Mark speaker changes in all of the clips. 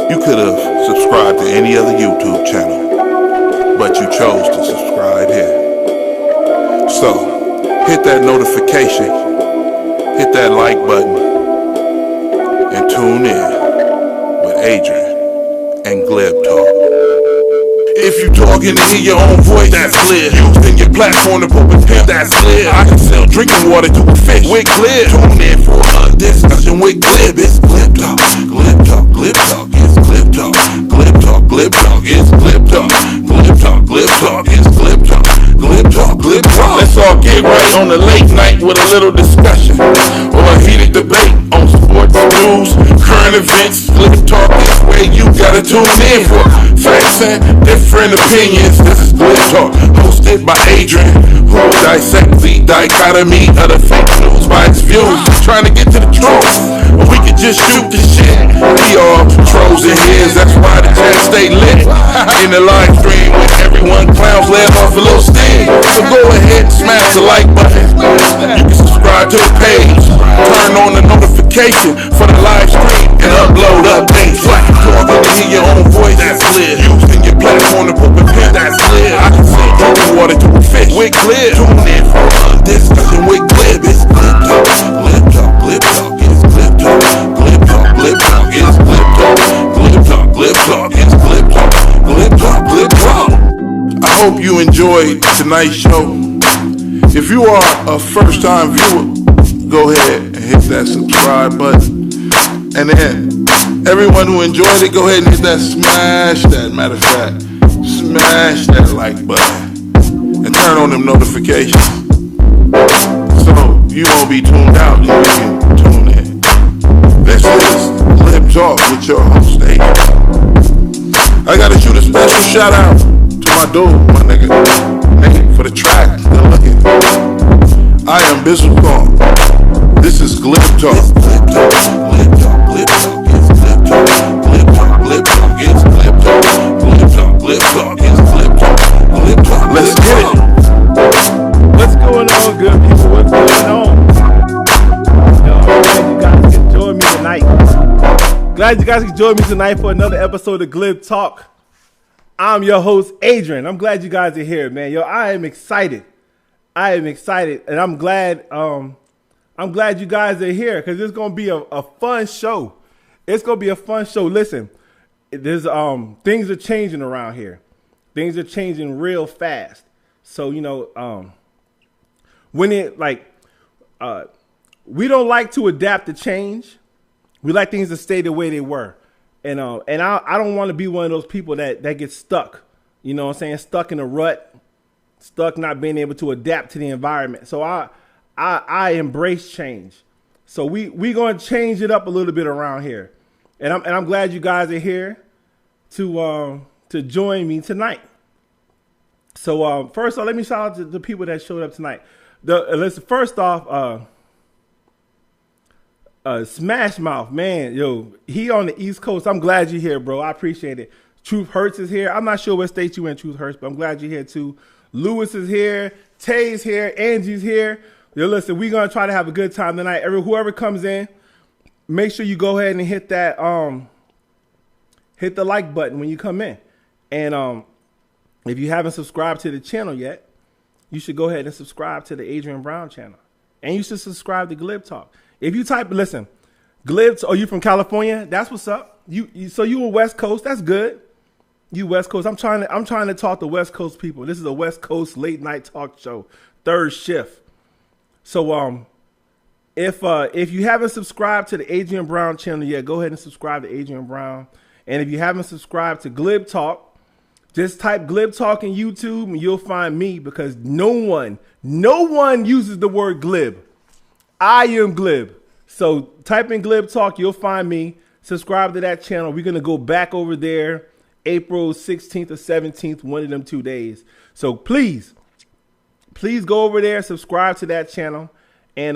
Speaker 1: You could have subscribed to any other YouTube channel, but you chose to subscribe here. So, hit that notification, hit that like button, and tune in with Adrian and GLIB Talk. If you talking to hear your own voice, that's GLIB. Using your platform to poop and pimp, that's GLIB. I can sell drinking water to a fish with GLIB. Tune in for a discussion with GLIB. It's GLIB Talk, GLIB Talk, GLIB Talk. It's GLIB Talk, GLIB Talk, GLIB Talk. It's GLIB Talk, GLIB Talk, GLIB Talk. It's GLIB Talk, GLIB Talk, GLIB Talk. Let's all get right on the late night with a little discussion or a heated debate on sports news, current events. GLIB Talk is where you gotta tune in for facts and different opinions. This is GLIB Talk, hosted by Adrian, who will dissect the dichotomy of the fake news by its views, trying to get to the truth. But we can just shoot the shit. We all trolls in his, that's why the chat stay lit. In the live stream with everyone clowns, let off a little sting. So go ahead and smash the like button. You can subscribe to the page, turn on the notification for the live stream, and upload updates. Like talking to hear your own voice, that's GLIB. Using your platform to poop and pimp, that's GLIB. I can sell drinking water to a fish with GLIB. Tune in for a discussion with GLIB. It's GLIB Talk, GLIB Talk, GLIB Talk. It's GLIB Talk, GLIB Talk, GLIB Talk. It's GLIB Talk, GLIB Talk, GLIB Talk. It's GLIB Talk, GLIB Talk, GLIB Talk. I hope you enjoyed tonight's show. If you are a first-time viewer, go ahead and hit that subscribe button. And then, everyone who enjoyed it, go ahead and hit that smash that. Matter of fact, smash that like button. And turn on them notifications. So, you won't be tuned out, you can tune in. This is GLIB Talk with your host, Adrian. I gotta shoot a special shout out to my dude, my nigga, Nate, for the track. Good looking. I am Bizzle Kong. This is GLIB Talk. It's GLIB Talk, GLIB Talk, GLIB Talk. It's GLIB Talk, GLIB Talk, GLIB Talk. It's GLIB Talk, GLIB Talk, GLIB Talk. It's GLIB Talk, GLIB Talk. Let's get it.
Speaker 2: What's going on, good people? What's going on? Yo, I'm glad you guys can join me tonight. Glad you guys can join me tonight for another episode of GLIB Talk. I'm your host, Adrian. I'm glad you guys are here, man. Yo, I am excited. And I'm glad you guys are here because it's gonna be a fun show. It's gonna be a fun show. Listen, there's things are changing around here. Things are changing real fast. So when we don't like to adapt to change. We like things to stay the way they were. And I don't want to be one of those people that gets stuck. You know what I'm saying? Stuck in a rut, stuck not being able to adapt to the environment. So I embrace change. So we going to change it up a little bit around here. And I'm glad you guys are here to join me tonight. So first off, let me shout out to the people that showed up tonight. First off, Smash Mouth, man, yo, he on the East Coast. I'm glad you're here, bro. I appreciate it. Truth Hurts is here. I'm not sure what state you in, Truth Hurts, but I'm glad you're here too. Lewis is here. Tay's here. Angie's here. Yo, listen, we're gonna try to have a good time tonight. Whoever comes in, make sure you go ahead and hit that hit the like button when you come in. And if you haven't subscribed to the channel yet, you should go ahead and subscribe to the Adrian Brown channel. And you should subscribe to GLIB Talk. If you listen, GLIB, are you from California? That's what's up. So you were West Coast. That's good. You West Coast. I'm trying to talk to West Coast people. This is a West Coast late night talk show, third shift. So if you haven't subscribed to the Adrian Brown channel yet, go ahead and subscribe to Adrian Brown. And if you haven't subscribed to GLIB Talk, just type GLIB Talk in YouTube and you'll find me because no one uses the word GLIB. I am GLIB. So type in GLIB Talk, you'll find me. Subscribe to that channel. We're going to go back over there April 16th or 17th, one of them 2 days. So please go over there, subscribe to that channel, and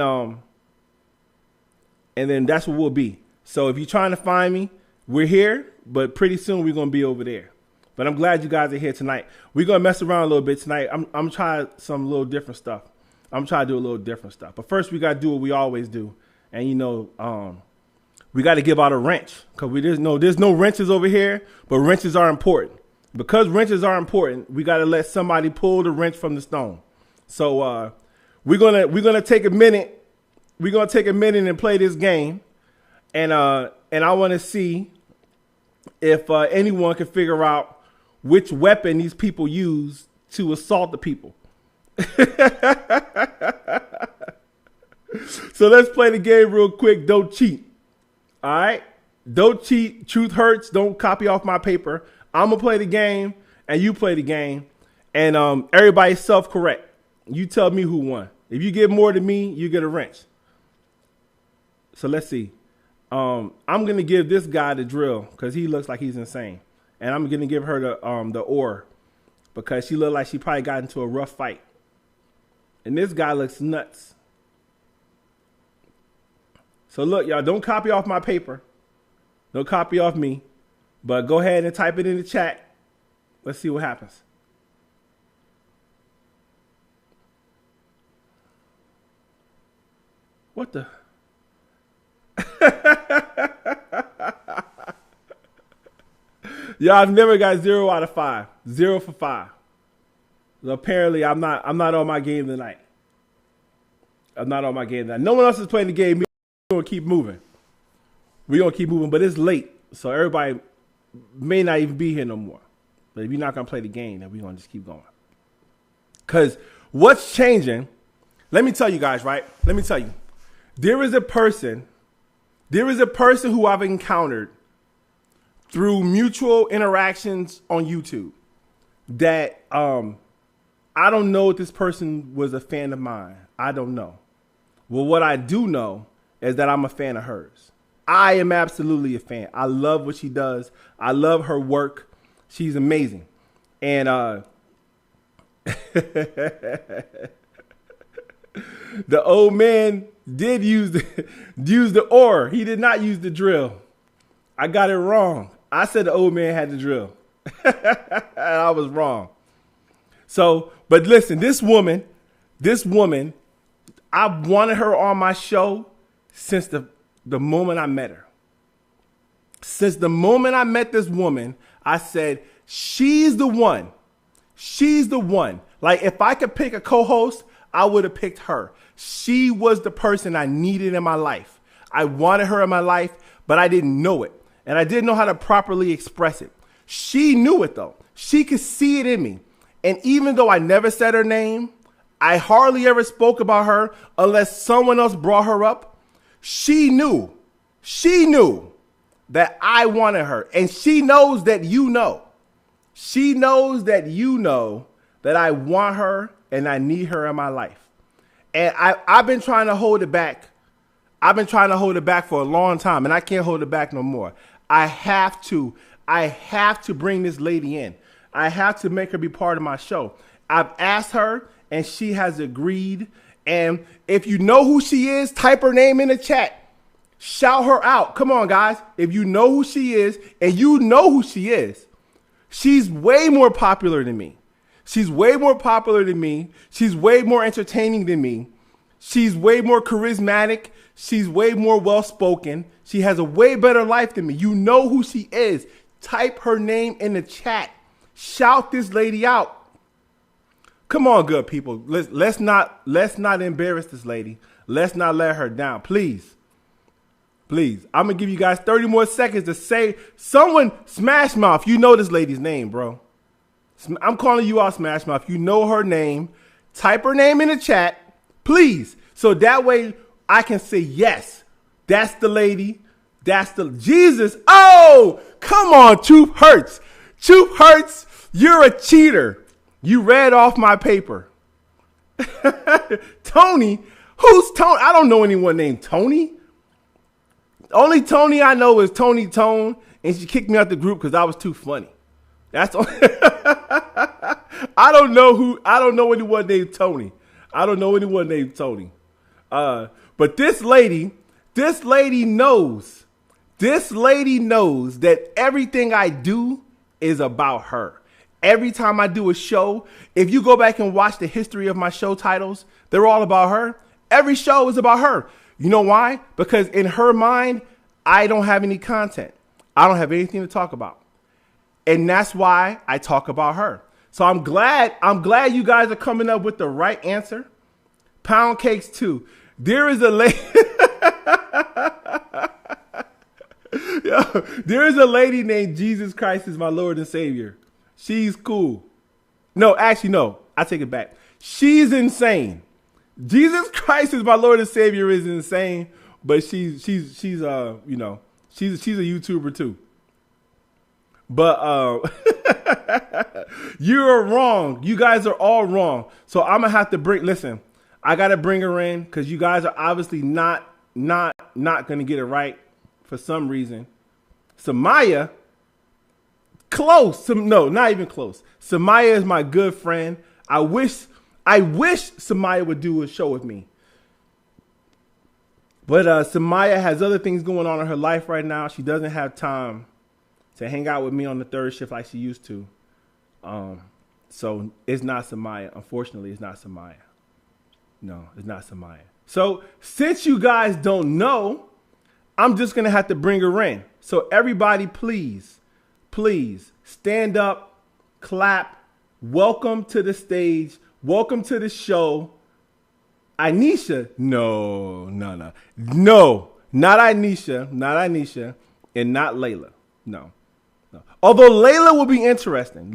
Speaker 2: then that's what we'll be. So if you're trying to find me, we're here, but pretty soon we're going to be over there. But I'm glad you guys are here tonight. We're going to mess around a little bit tonight. I'm trying some little different stuff. I'm trying to do a little different stuff. But first, we got to do what we always do. And, we got to give out a wrench because there's no wrenches over here, but wrenches are important. Because wrenches are important, we got to let somebody pull the wrench from the stone. So we're gonna take a minute. We're gonna take a minute and play this game, and I want to see if anyone can figure out which weapon these people use to assault the people. So let's play the game real quick. Don't cheat. All right? Don't cheat. Truth hurts. Don't copy off my paper. I'm going to play the game and you play the game. And everybody's self-correct. You tell me who won. If you get more than me, you get a wrench. So let's see. I'm going to give this guy the drill because he looks like he's insane. And I'm going to give her the ore because she looked like she probably got into a rough fight. And this guy looks nuts. So look, y'all, don't copy off my paper. Don't copy off me. But go ahead and type it in the chat. Let's see what happens. What the? Y'all, I've never got 0 out of 5. 0 for 5. So apparently, I'm not on my game tonight. I'm not on my game tonight. No one else is playing the game. We're going to keep moving. We're going to keep moving, but it's late. So everybody may not even be here no more. But if you're not going to play the game, then we're going to just keep going. Because what's changing, let me tell you guys, right? Let me tell you. There is a person who I've encountered through mutual interactions on YouTube that I don't know if this person was a fan of mine. I don't know. Well, what I do know is that I'm a fan of hers. I am absolutely a fan. I love what she does. I love her work. She's amazing. And the old man did use the ore. He did not use the drill. I got it wrong. I said the old man had the drill. I was wrong. So, but listen, this woman, I wanted her on my show since the moment I met her. Since the moment I met this woman, I said, she's the one. She's the one. Like, if I could pick a co-host, I would have picked her. She was the person I needed in my life. I wanted her in my life, but I didn't know it. And I didn't know how to properly express it. She knew it, though. She could see it in me. And even though I never said her name, I hardly ever spoke about her unless someone else brought her up. She knew that I wanted her. And she knows that you know. She knows that you know that I want her and I need her in my life. And I've been trying to hold it back. I've been trying to hold it back for a long time, and I can't hold it back no more. I have to bring this lady in. I have to make her be part of my show. I've asked her, and she has agreed. And if you know who she is, type her name in the chat. Shout her out. Come on, guys. If you know who she is, and you know who she is, she's way more popular than me. She's way more popular than me. She's way more entertaining than me. She's way more charismatic. She's way more well-spoken. She has a way better life than me. You know who she is. Type her name in the chat. Shout this lady out. Come on, good people. Let's not embarrass this lady. Let's not let her down. Please. Please. I'm going to give you guys 30 more seconds to say someone, Smash Mouth. You know this lady's name, bro. I'm calling you out, Smash Mouth. You know her name. Type her name in the chat, please. So that way I can say, yes, that's the lady. That's the Jesus. Oh, come on, Truth Hurts. Truth Hurts, you're a cheater. You read off my paper. Tony, who's Tony? I don't know anyone named Tony. Only Tony I know is Tony Tone, and she kicked me out the group because I was too funny. That's all. I don't know anyone named Tony. I don't know anyone named Tony. But this lady knows. This lady knows that everything I do is about her. Every time I do a show, if you go back and watch the history of my show titles, they're all about her. Every show is about her. You know why? Because in her mind, I don't have any content. I don't have anything to talk about. And that's why I talk about her. So I'm glad you guys are coming up with the right answer. Pound cakes too. There is a lady. There is a lady named Jesus Christ is my Lord and Savior. She's cool. No, actually, no. I take it back. She's insane. Jesus Christ is my Lord and Savior is insane, but she's a YouTuber too. But you're wrong. You guys are all wrong. So I'm gonna have to listen. I gotta bring her in because you guys are obviously not gonna get it right for some reason. Samaya, close. No, not even close. Samaya is my good friend. I wish Samaya would do a show with me. But Samaya has other things going on in her life right now. She doesn't have time to hang out with me on the third shift like she used to. So it's not Samaya. Unfortunately, it's not Samaya. No, it's not Samaya. So since you guys don't know, I'm just going to have to bring her in. So everybody, please stand up, clap. Welcome to the stage. Welcome to the show. Anisha. No, not Anisha, and not Layla. No. Although Layla will be interesting.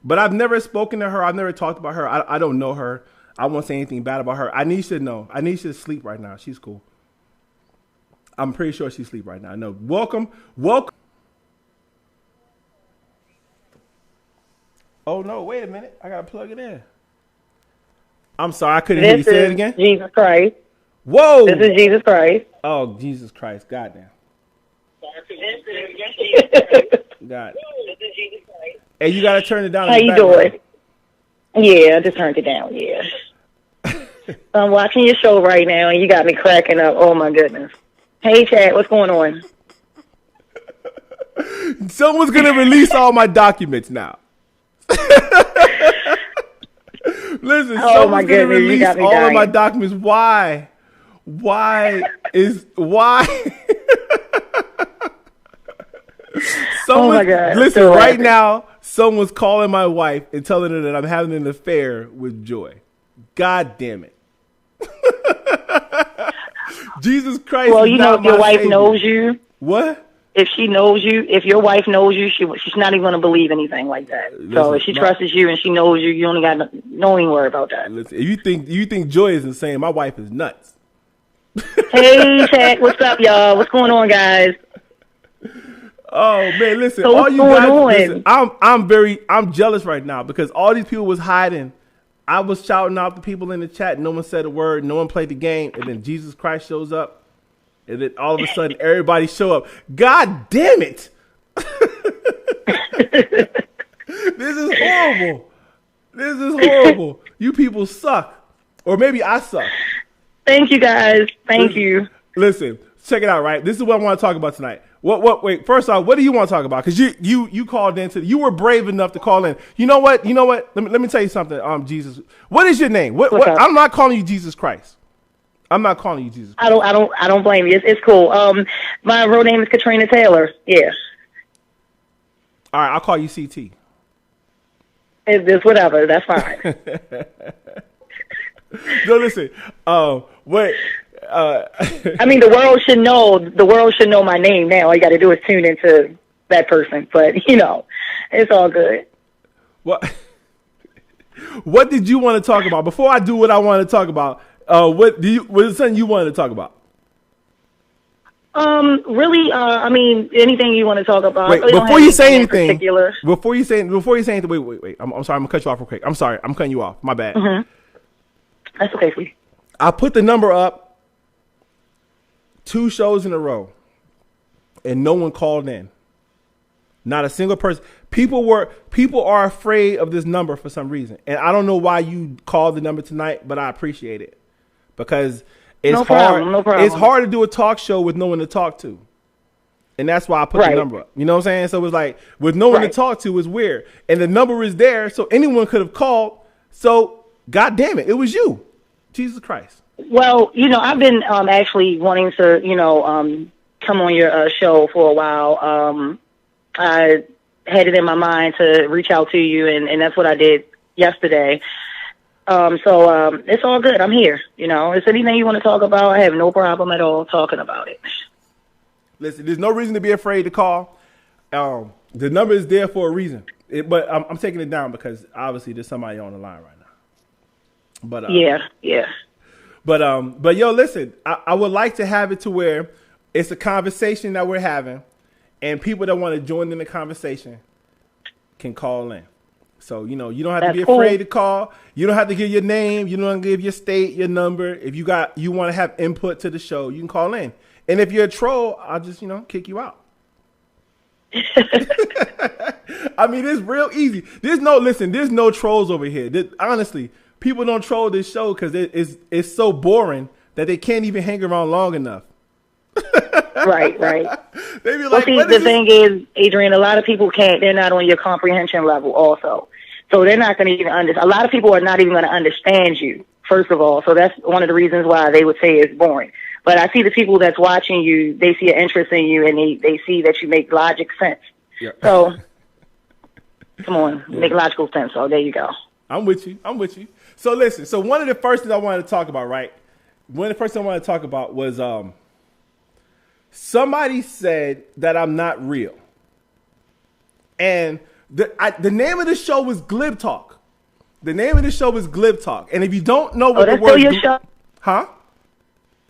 Speaker 2: But I've never spoken to her. I've never talked about her. I don't know her. I won't say anything bad about her. Anisha, no. Anisha's asleep right now. She's cool. I'm pretty sure she's asleep right now. No. Welcome. Oh, no. Wait a minute. I got to plug it in. I'm sorry. I couldn't hear you. Say it again.
Speaker 3: Jesus Christ.
Speaker 2: Whoa.
Speaker 3: This is Jesus Christ.
Speaker 2: Oh, Jesus Christ. Goddamn. God. Hey, you got to turn it down.
Speaker 3: How you doing? Yeah, I just turned it down. Yeah. I'm watching your show right now, and you got me cracking up. Oh, my goodness. Hey, Chad, what's going on?
Speaker 2: Someone's going to release all my documents now. Listen, someone's going to release all of my documents. Why?
Speaker 3: Oh my God.
Speaker 2: Listen, right now, someone's calling my wife and telling her that I'm having an affair with Joy. God damn it. Jesus Christ.
Speaker 3: Well, you know, if your wife knows you.
Speaker 2: What?
Speaker 3: If she knows you, if your wife knows you, she's not even going to believe anything like that. Listen, so if she trusts you and she knows you, you only got don't even worry about that.
Speaker 2: Listen, if you think Joy is insane, my wife is nuts.
Speaker 3: Hey, Chad, what's up, y'all? What's going on, guys?
Speaker 2: Oh man, listen,
Speaker 3: so
Speaker 2: all you guys, listen, I'm jealous right now because all these people was hiding. I was shouting out the people in the chat. No one said a word. No one played the game. And then Jesus Christ shows up. And then all of a sudden, everybody show up. God damn it. This is horrible. You people suck. Or maybe I suck.
Speaker 3: Thank you, guys. Thank you.
Speaker 2: Listen, check it out, right? This is what I want to talk about tonight. Wait, first off, what do you want to talk about? Because you called in you were brave enough to call in. You know what? Let me tell you something. Jesus, what is your name? What I'm not calling you Jesus Christ. I'm not calling you Jesus Christ.
Speaker 3: I don't blame you. It's cool. My real name is Katrina Taylor. Yeah.
Speaker 2: All right, I'll call you CT.
Speaker 3: It's whatever. That's fine.
Speaker 2: No, listen. Wait.
Speaker 3: I mean, the world should know. The world should know my name now. All you got to do is tune into that person. But you know, it's all good.
Speaker 2: What did you want to talk about before I do what I want to talk about? What is something you wanted to talk about?
Speaker 3: Really, I mean, anything you want to talk about.
Speaker 2: Wait, before you say anything, before you say anything, wait. I'm sorry. I'm gonna cut you off real quick. I'm sorry. I'm cutting you off. My bad.
Speaker 3: Mm-hmm. That's okay for you.
Speaker 2: I put the number up 2 shows in a row, and no one called in. Not a single person. People are afraid of this number for some reason, and I don't know why you called the number tonight, but I appreciate it because it's
Speaker 3: no
Speaker 2: hard.
Speaker 3: problem.
Speaker 2: It's hard to do a talk show with no one to talk to, and that's why I put the number up. You know what I'm saying? So it was like with no one to talk to is weird, and the number is there, so anyone could have called. So God damn it, it was you, Jesus Christ.
Speaker 3: Well, I've been actually wanting to, come on your show for a while. I had it in my mind to reach out to you, and that's what I did yesterday. So it's all good. I'm here. If anything you want to talk about, I have no problem at all talking about it.
Speaker 2: Listen, there's no reason to be afraid to call. The number is there for a reason. But I'm taking it down because obviously there's somebody on the line right now. But
Speaker 3: yeah.
Speaker 2: But yo, listen, I would like to have it to where it's a conversation that we're having, and people that want to join in the conversation can call in. So, you don't have to be afraid to call. You don't have to give your name. You don't have to give your state, your number. If you want to have input to the show, you can call in. And if you're a troll, I'll just, kick you out. I mean, it's real easy. There's no trolls over here. Honestly, people don't troll this show because it's so boring that they can't even hang around long enough.
Speaker 3: Right.
Speaker 2: They be like,
Speaker 3: the thing is, Adrian, a lot of people they're not on your comprehension level also. So they're not going to even understand. A lot of people are not even going to understand you, first of all. So that's one of the reasons why they would say it's boring. But I see the people that's watching you, they see an interest in you, and they see that you make logic sense. Yeah. So, come on, make logical sense. So there you go.
Speaker 2: I'm with you. So listen, one of the first things I wanted to talk about, right? One of the first things I wanted to talk about was somebody said that I'm not real. And the name of the show was GLIB Talk. The name of the show is GLIB Talk. And if you don't know what the word...
Speaker 3: That's still your show?
Speaker 2: Huh?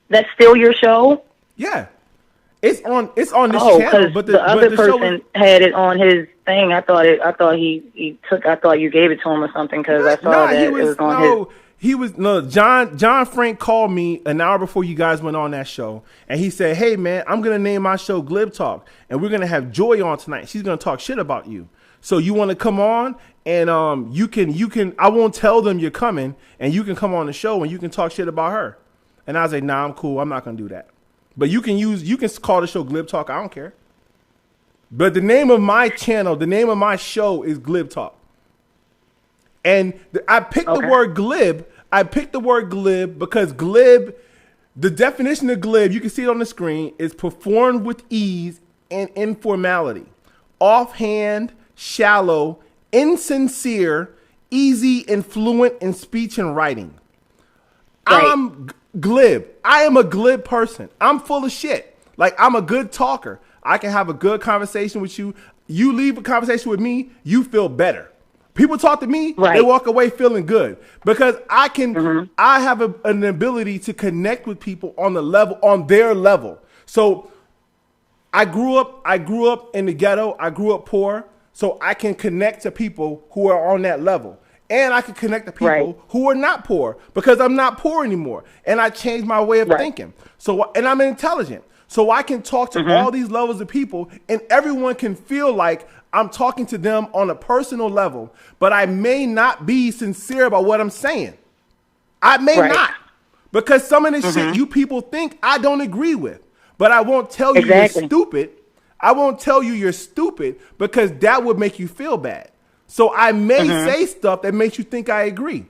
Speaker 3: That's still your show?
Speaker 2: Yeah. It's on this channel, but
Speaker 3: the other person had it on his thing. I thought you gave it to him or something because I saw that it was on his...
Speaker 2: John Frank called me an hour before you guys went on that show, and he said, "Hey man, I'm gonna name my show GLIB Talk, and we're gonna have Joy on tonight. She's gonna talk shit about you. So you want to come on, and you can. I won't tell them you're coming, and you can come on the show and you can talk shit about her." And I was like, "Nah, I'm cool. I'm not gonna do that. But you can call the show GLIB Talk. I don't care. But the name of my channel, the name of my show is GLIB Talk." And I picked the word glib. I picked the word glib because glib, the definition of glib, you can see it on the screen, is performed with ease and informality. Offhand, shallow, insincere, easy, and fluent in speech and writing. Right. I'm glib. I am a glib person. I'm full of shit. Like, I'm a good talker. I can have a good conversation with you. You leave a conversation with me, you feel better. People talk to me, They walk away feeling good because I can. I have an ability to connect with people on their level. So I grew up in the ghetto. I grew up poor, so I can connect to people who are on that level, and I can connect to people who are not poor because I'm not poor anymore, and I changed my way of thinking. So, and I'm intelligent, so I can talk to all these levels of people, and everyone can feel like I'm talking to them on a personal level, but I may not be sincere about what I'm saying. I may not, because some of the shit you people think I don't agree with, but I won't tell you you're stupid. I won't tell you you're stupid because that would make you feel bad. So I may say stuff that makes you think I agree,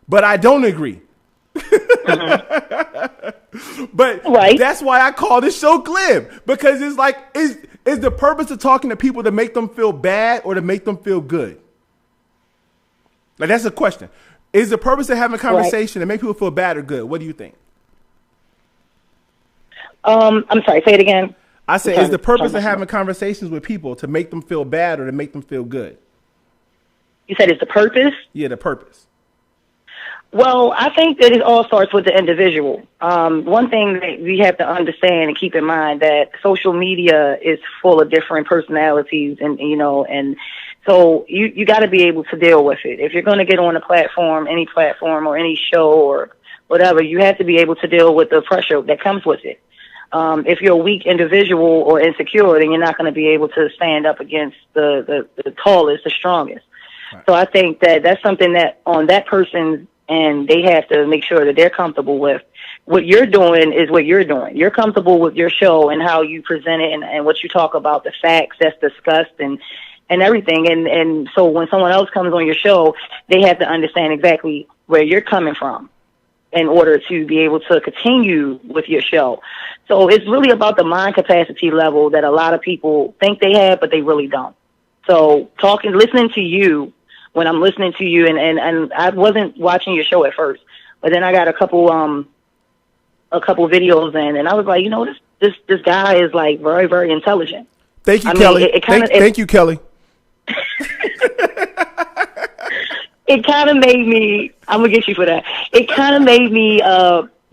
Speaker 2: but I don't agree. But that's why I call this show glib, because it's like, is the purpose of talking to people to make them feel bad or to make them feel good? Like, that's the question. Is the purpose of having a conversation to make people feel bad or good? What do you think?
Speaker 3: I'm sorry, say it again.
Speaker 2: I said, is the purpose of having conversations with people to make them feel bad or to make them feel good?
Speaker 3: You said it's the purpose?
Speaker 2: Yeah, the purpose.
Speaker 3: Well, I think that it all starts with the individual. One thing that we have to understand and keep in mind that social media is full of different personalities, and so you got to be able to deal with it. If you're going to get on a platform, any platform or any show or whatever, you have to be able to deal with the pressure that comes with it. If you're a weak individual or insecure, then you're not going to be able to stand up against the tallest, the strongest. Right. So I think that that's something that on that person's, and they have to make sure that they're comfortable with. What you're doing is what you're doing. You're comfortable with your show and how you present it and what you talk about, the facts that's discussed and everything. And so when someone else comes on your show, they have to understand exactly where you're coming from. in order to be able to continue with your show. So it's really about the mind capacity level that a lot of people think they have, but they really don't. So listening to you, when I'm listening to you, and I wasn't watching your show at first, but then I got a couple videos in, and I was like, you know, this guy is like very, very intelligent.
Speaker 2: Thank you, Kelly. Thank you, Kelly.
Speaker 3: It kind of made me, I'm going to get you for that. It kind of made me,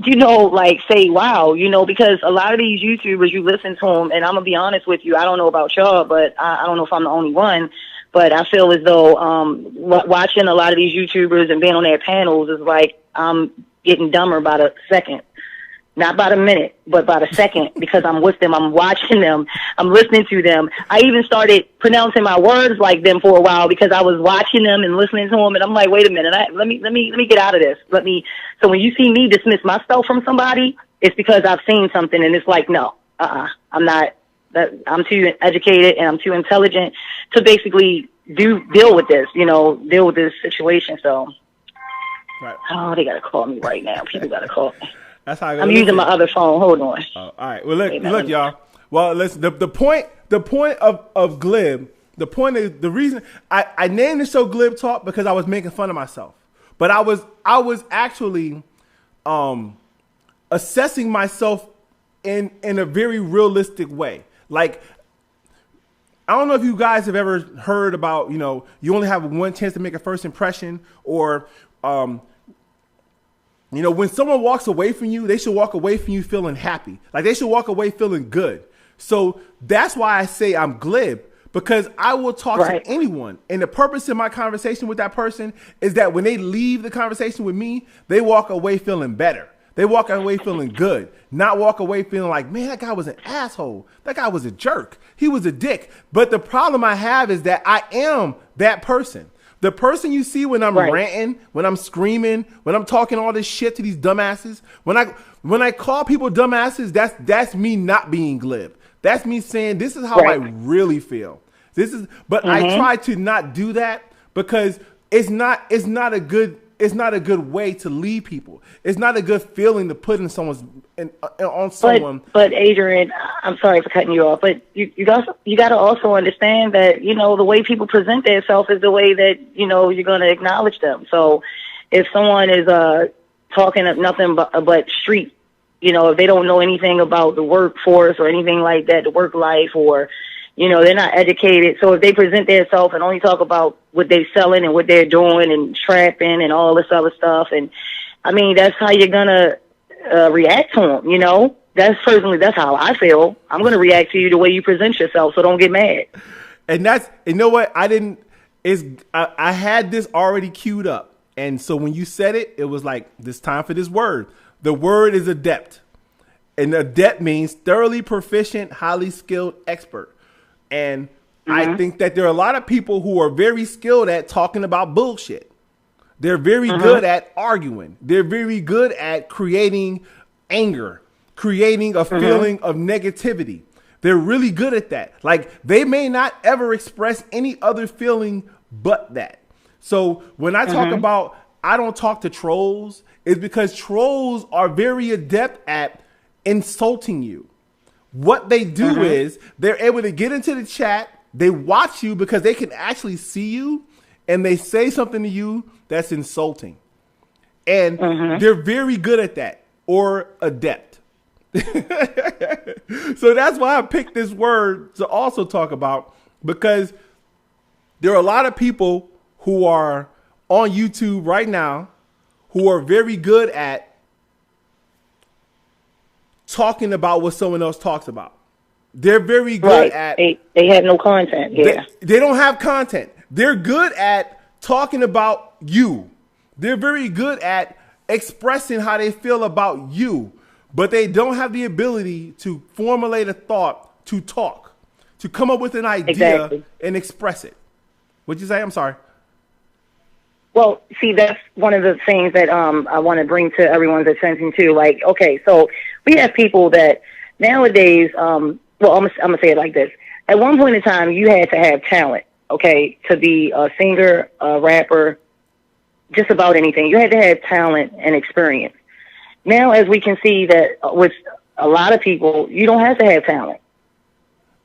Speaker 3: you know, like say, wow, you know, because a lot of these YouTubers, you listen to them, and I'm going to be honest with you, I don't know about y'all, but I don't know if I'm the only one, but I feel as though watching a lot of these YouTubers and being on their panels is like I'm getting dumber by the second. Not by the minute, but by the second, because I'm with them, I'm watching them, I'm listening to them. I even started pronouncing my words like them for a while because I was watching them and listening to them, and I'm like, wait a minute, let me get out of this. So when you see me dismiss myself from somebody, it's because I've seen something, and it's like, no, I'm not. I'm too educated and I'm too intelligent to basically deal with this, deal with this situation. So,
Speaker 2: right.
Speaker 3: Oh, they gotta call me right now. People gotta call me.
Speaker 2: That's how
Speaker 3: I'm using my other phone. Hold on.
Speaker 2: All right. Well, look, y'all. Well, listen. The point of GLIB. The point is the reason I named the show GLIB Talk because I was making fun of myself, but I was actually assessing myself in a very realistic way. Like, I don't know if you guys have ever heard about, you only have one chance to make a first impression, or when someone walks away from you, they should walk away from you feeling happy. Like, they should walk away feeling good. So that's why I say I'm glib, because I will talk to anyone. And the purpose of my conversation with that person is that when they leave the conversation with me, they walk away feeling better. They walk away feeling good, not walk away feeling like, man, that guy was an asshole. That guy was a jerk. He was a dick. But the problem I have is that I am that person. The person you see when I'm ranting, when I'm screaming, when I'm talking all this shit to these dumbasses, when I call people dumbasses, that's me not being glib. That's me saying this is how I really feel. But I try to not do that because it's not a good way to lead people. It's not a good feeling to put in on someone.
Speaker 3: But Adrian, I'm sorry for cutting you off, but you got to also understand that the way people present themselves is the way that you're going to acknowledge them. So if someone is talking of nothing but street, if they don't know anything about the workforce or anything like that, the work life, or they're not educated. So if they present themselves and only talk about what they're selling and what they're doing and trapping and all this other stuff, and I mean, that's how you're gonna react to them. That's how I feel. I'm gonna react to you the way you present yourself. So don't get mad.
Speaker 2: And that's, what I had this already queued up, and so when you said it, it was like, this time for this word. The word is adept, and adept means thoroughly proficient, highly skilled, expert. And I think that there are a lot of people who are very skilled at talking about bullshit. They're very good at arguing. They're very good at creating anger, creating a feeling of negativity. They're really good at that. Like, they may not ever express any other feeling but that. So when I talk about I don't talk to trolls, it's because trolls are very adept at insulting you. What they do is they're able to get into the chat. They watch you because they can actually see you, and they say something to you that's insulting. And they're very good at that, or adept. So that's why I picked this word to also talk about, because there are a lot of people who are on YouTube right now who are very good at talking about what someone else talks about. They're very good at...
Speaker 3: They have no content. Yeah.
Speaker 2: They don't have content. They're good at talking about you. They're very good at expressing how they feel about you, but they don't have the ability to formulate a thought, to talk, to come up with an idea and express it. What'd you say? I'm sorry.
Speaker 3: Well, see, that's one of the things that I want to bring to everyone's attention too. Like, okay, so we have people that nowadays, I'm gonna say it like this. At one point in time, you had to have talent, okay, to be a singer, a rapper, just about anything. You had to have talent and experience. now as we can see that with a lot of people, you don't have to have talent.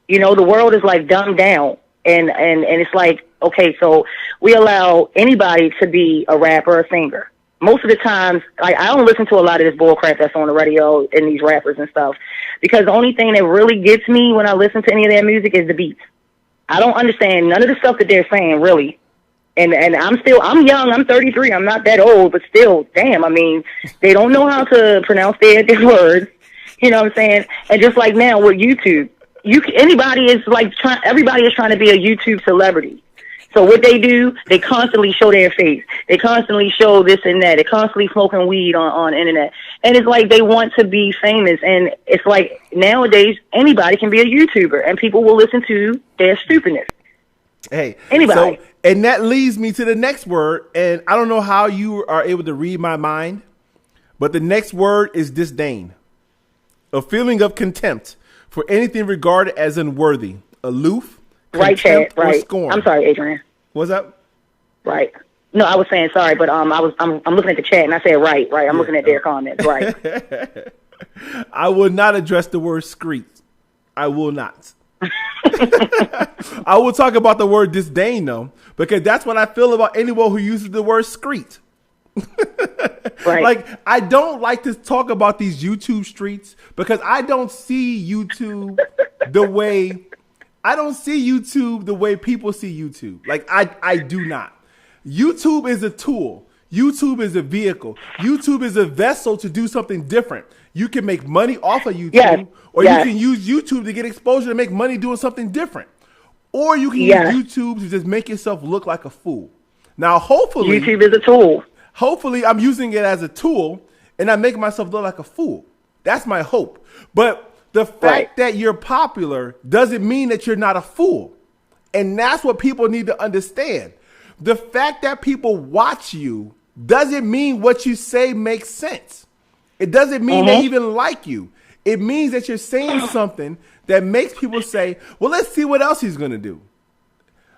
Speaker 3: You know, the world is like dumbed down, and it's like, okay, so we allow anybody to be a rapper or a singer. Most of the times, like, I don't listen to a lot of this bullcrap that's on the radio and these rappers and stuff, because the only thing that really gets me when I listen to any of their music is the beats. I don't understand none of the stuff that they're saying, really. And I'm young, I'm 33, I'm not that old, but still, damn, I mean, they don't know how to pronounce their words, you know what I'm saying? And just like now with YouTube, everybody is trying to be a YouTube celebrity. So what they do, they constantly show their face. They constantly show this and that. They're constantly smoking weed on the internet. And it's like they want to be famous. And it's like nowadays, anybody can be a YouTuber, and people will listen to their stupidness.
Speaker 2: Hey,
Speaker 3: anybody.
Speaker 2: So, and that leads me to the next word. And I don't know how you are able to read my mind, but the next word is disdain. A feeling of contempt for anything regarded as unworthy, aloof,
Speaker 3: right, Chad,
Speaker 2: or
Speaker 3: right.
Speaker 2: scorn.
Speaker 3: I'm sorry, Adrian.
Speaker 2: What's up?
Speaker 3: Right. No, I was saying sorry, but I'm looking at the chat and I said right. I'm looking at their comments, right.
Speaker 2: I will not address the word screech. I will not. I will talk about the word disdain though, because that's what I feel about anyone who uses the word screech.
Speaker 3: Right.
Speaker 2: Like, I don't like to talk about these YouTube streets because I don't see YouTube the way people see YouTube. Like, I do not. YouTube is a tool. YouTube is a vehicle. YouTube is a vessel to do something different. You can make money off of YouTube, or you can use YouTube to get exposure to make money doing something different. Or you can use YouTube to just make yourself look like a fool. Now, hopefully,
Speaker 3: YouTube is a tool.
Speaker 2: Hopefully, I'm using it as a tool and I'm making myself look like a fool. That's my hope. But the fact that you're popular doesn't mean that you're not a fool. And that's what people need to understand. The fact that people watch you doesn't mean what you say makes sense. It doesn't mean they even like you. It means that you're saying something that makes people say, well, let's see what else he's going to do.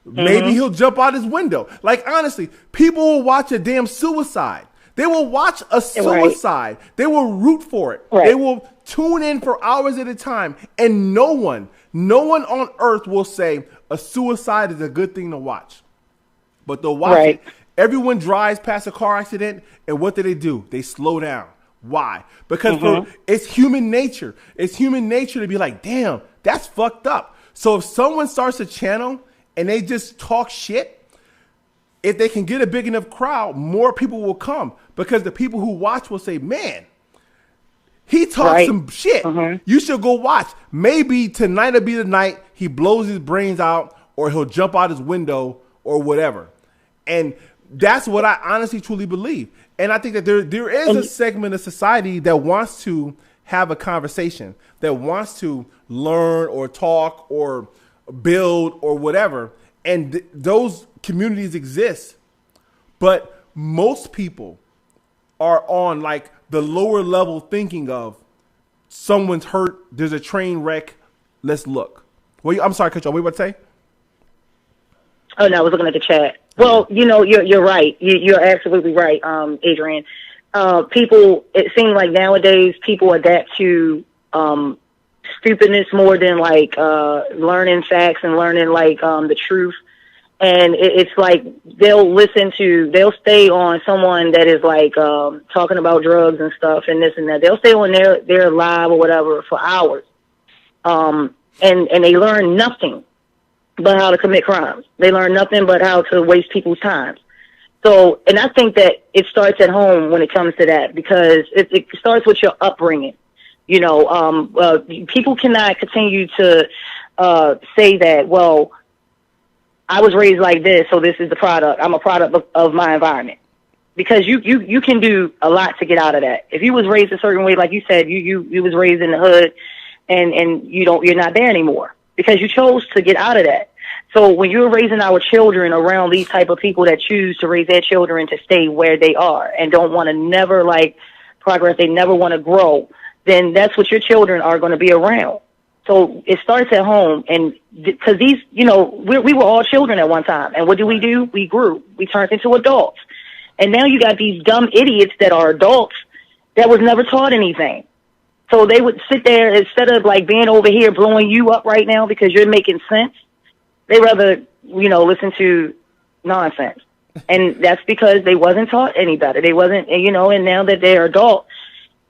Speaker 2: Maybe he'll jump out his window. Like, honestly, people will watch a damn suicide. They will watch a suicide. They will root for it. They will tune in for hours at a time. And no one on earth will say a suicide is a good thing to watch. But they'll watch it. Everyone drives past a car accident, and what do? They slow down. Why? Because it's human nature. It's human nature to be like, damn, that's fucked up. So if someone starts a channel and they just talk shit, if they can get a big enough crowd, more people will come, because the people who watch will say, man, he talks some shit. You should go watch. Maybe tonight will be the night he blows his brains out, or he'll jump out his window, or whatever. And that's what I honestly, truly believe. And I think that there is a segment of society that wants to have a conversation, that wants to learn or talk or build or whatever. And those communities exist. But most people are on like the lower level thinking of someone's hurt, there's a train wreck, let's look. Well, I'm sorry, Coach. What were you about to say?
Speaker 3: Oh, no, I was looking at the chat. Well, you know, you're right. You're absolutely right, Adrian. People, it seems like nowadays people adapt to stupidness more than like learning facts and learning like the truth. And it's like they'll stay on someone that is like talking about drugs and stuff and this and that. They'll stay on their live or whatever for hours. And they learn nothing but how to commit crimes. They learn nothing but how to waste people's time. So, and I think that it starts at home when it comes to that, because it starts with your upbringing. You know, people cannot continue to say that, well, I was raised like this, so this is the product. I'm a product of my environment. Because you can do a lot to get out of that. If you was raised a certain way, like you said, you was raised in the hood, and you're not there anymore because you chose to get out of that. So when you're raising our children around these type of people that choose to raise their children to stay where they are and don't want to never like progress, they never want to grow, then that's what your children are going to be around. So it starts at home, and because these, you know, we were all children at one time, and what do? We grew. We turned into adults, and now you got these dumb idiots that are adults, that was never taught anything. So they would sit there instead of like being over here blowing you up right now because you're making sense. They rather, listen to nonsense. And that's because they wasn't taught any better. They wasn't, and now that they're adult,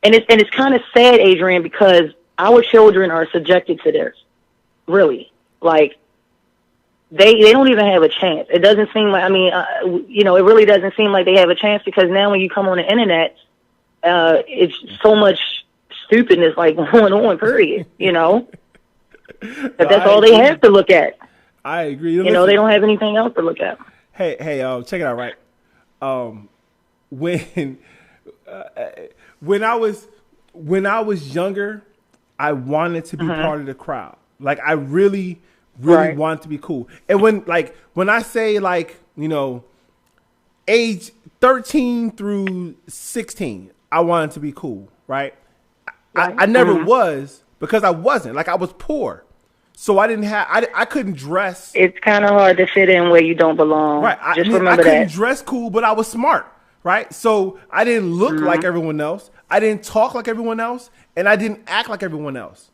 Speaker 3: and it's kind of sad, Adrian, because our children are subjected to this. Really, like they don't even have a chance. It doesn't seem like. It really doesn't seem like they have a chance because now when you come on the internet, it's so much stupidness like going on. Period. But that's all they have to look at.
Speaker 2: I agree.
Speaker 3: They don't have anything else to look at.
Speaker 2: Hey, check it out, right? When I was younger, I wanted to be part of the crowd. Like I really wanted to be cool. And when I say age 13 through 16, I wanted to be cool, right? I never was because I wasn't. Like I was poor. So I didn't have, I couldn't dress.
Speaker 3: It's kind of hard to fit in where you don't belong.
Speaker 2: Right.
Speaker 3: Remember
Speaker 2: I couldn't
Speaker 3: that.
Speaker 2: dress cool, but I was smart. Right. So I didn't look like everyone else. I didn't talk like everyone else. And I didn't act like everyone else.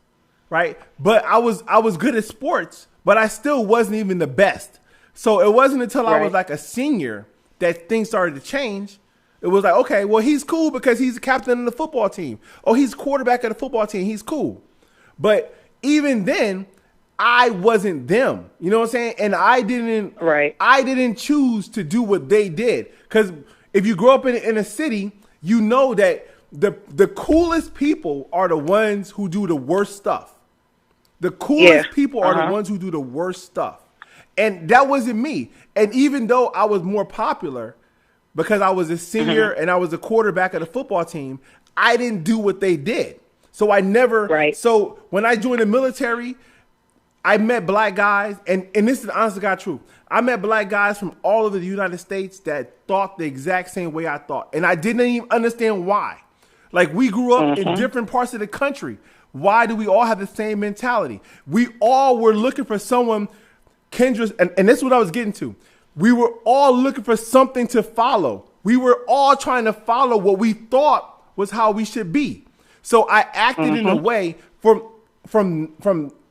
Speaker 2: Right. But I was good at sports, but I still wasn't even the best. So it wasn't until I was like a senior that things started to change. It was like, okay, well, he's cool because he's the captain of the football team. Oh, he's quarterback of the football team. He's cool. But even then, I wasn't them. You know what I'm saying? And I didn't choose to do what they did. Because if you grow up in a city, you know that the coolest people are the ones who do the worst stuff. The coolest people are the ones who do the worst stuff. And that wasn't me. And even though I was more popular because I was a senior and I was a quarterback of the football team, I didn't do what they did. So I never. So when I joined the military, I met black guys, and this is the honest to God truth. I met black guys from all over the United States that thought the exact same way I thought. And I didn't even understand why. Like, we grew up in different parts of the country. Why do we all have the same mentality? We all were looking for someone, Kendra's, and this is what I was getting to. We were all looking for something to follow. We were all trying to follow what we thought was how we should be. So I acted in a way from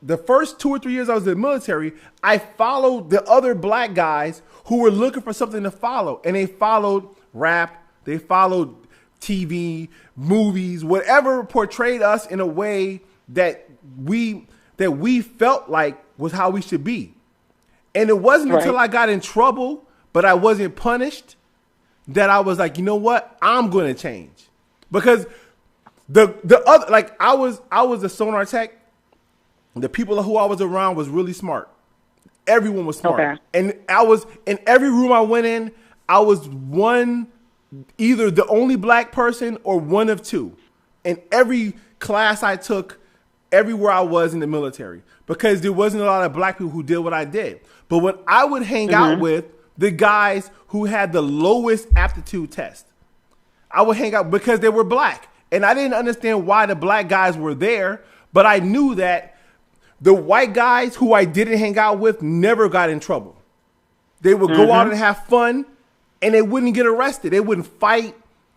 Speaker 2: the first 2 or 3 years I was in the military, I followed the other black guys who were looking for something to follow. And they followed rap, they followed TV, movies, whatever portrayed us in a way that we felt like was how we should be. And it wasn't until I got in trouble, but I wasn't punished, that I was like, you know what? I'm going to change. Because the other, like I was a sonar tech. The people who I was around was really smart. Everyone was smart. Okay. And I was in every room I went in, I was either the only black person or one of two. In every class I took, everywhere I was in the military, because there wasn't a lot of black people who did what I did. But when I would hang out with the guys who had the lowest aptitude test, I would hang out because they were black. And I didn't understand why the black guys were there, but I knew that the white guys who I didn't hang out with never got in trouble. They would go out and have fun, and they wouldn't get arrested. They wouldn't fight.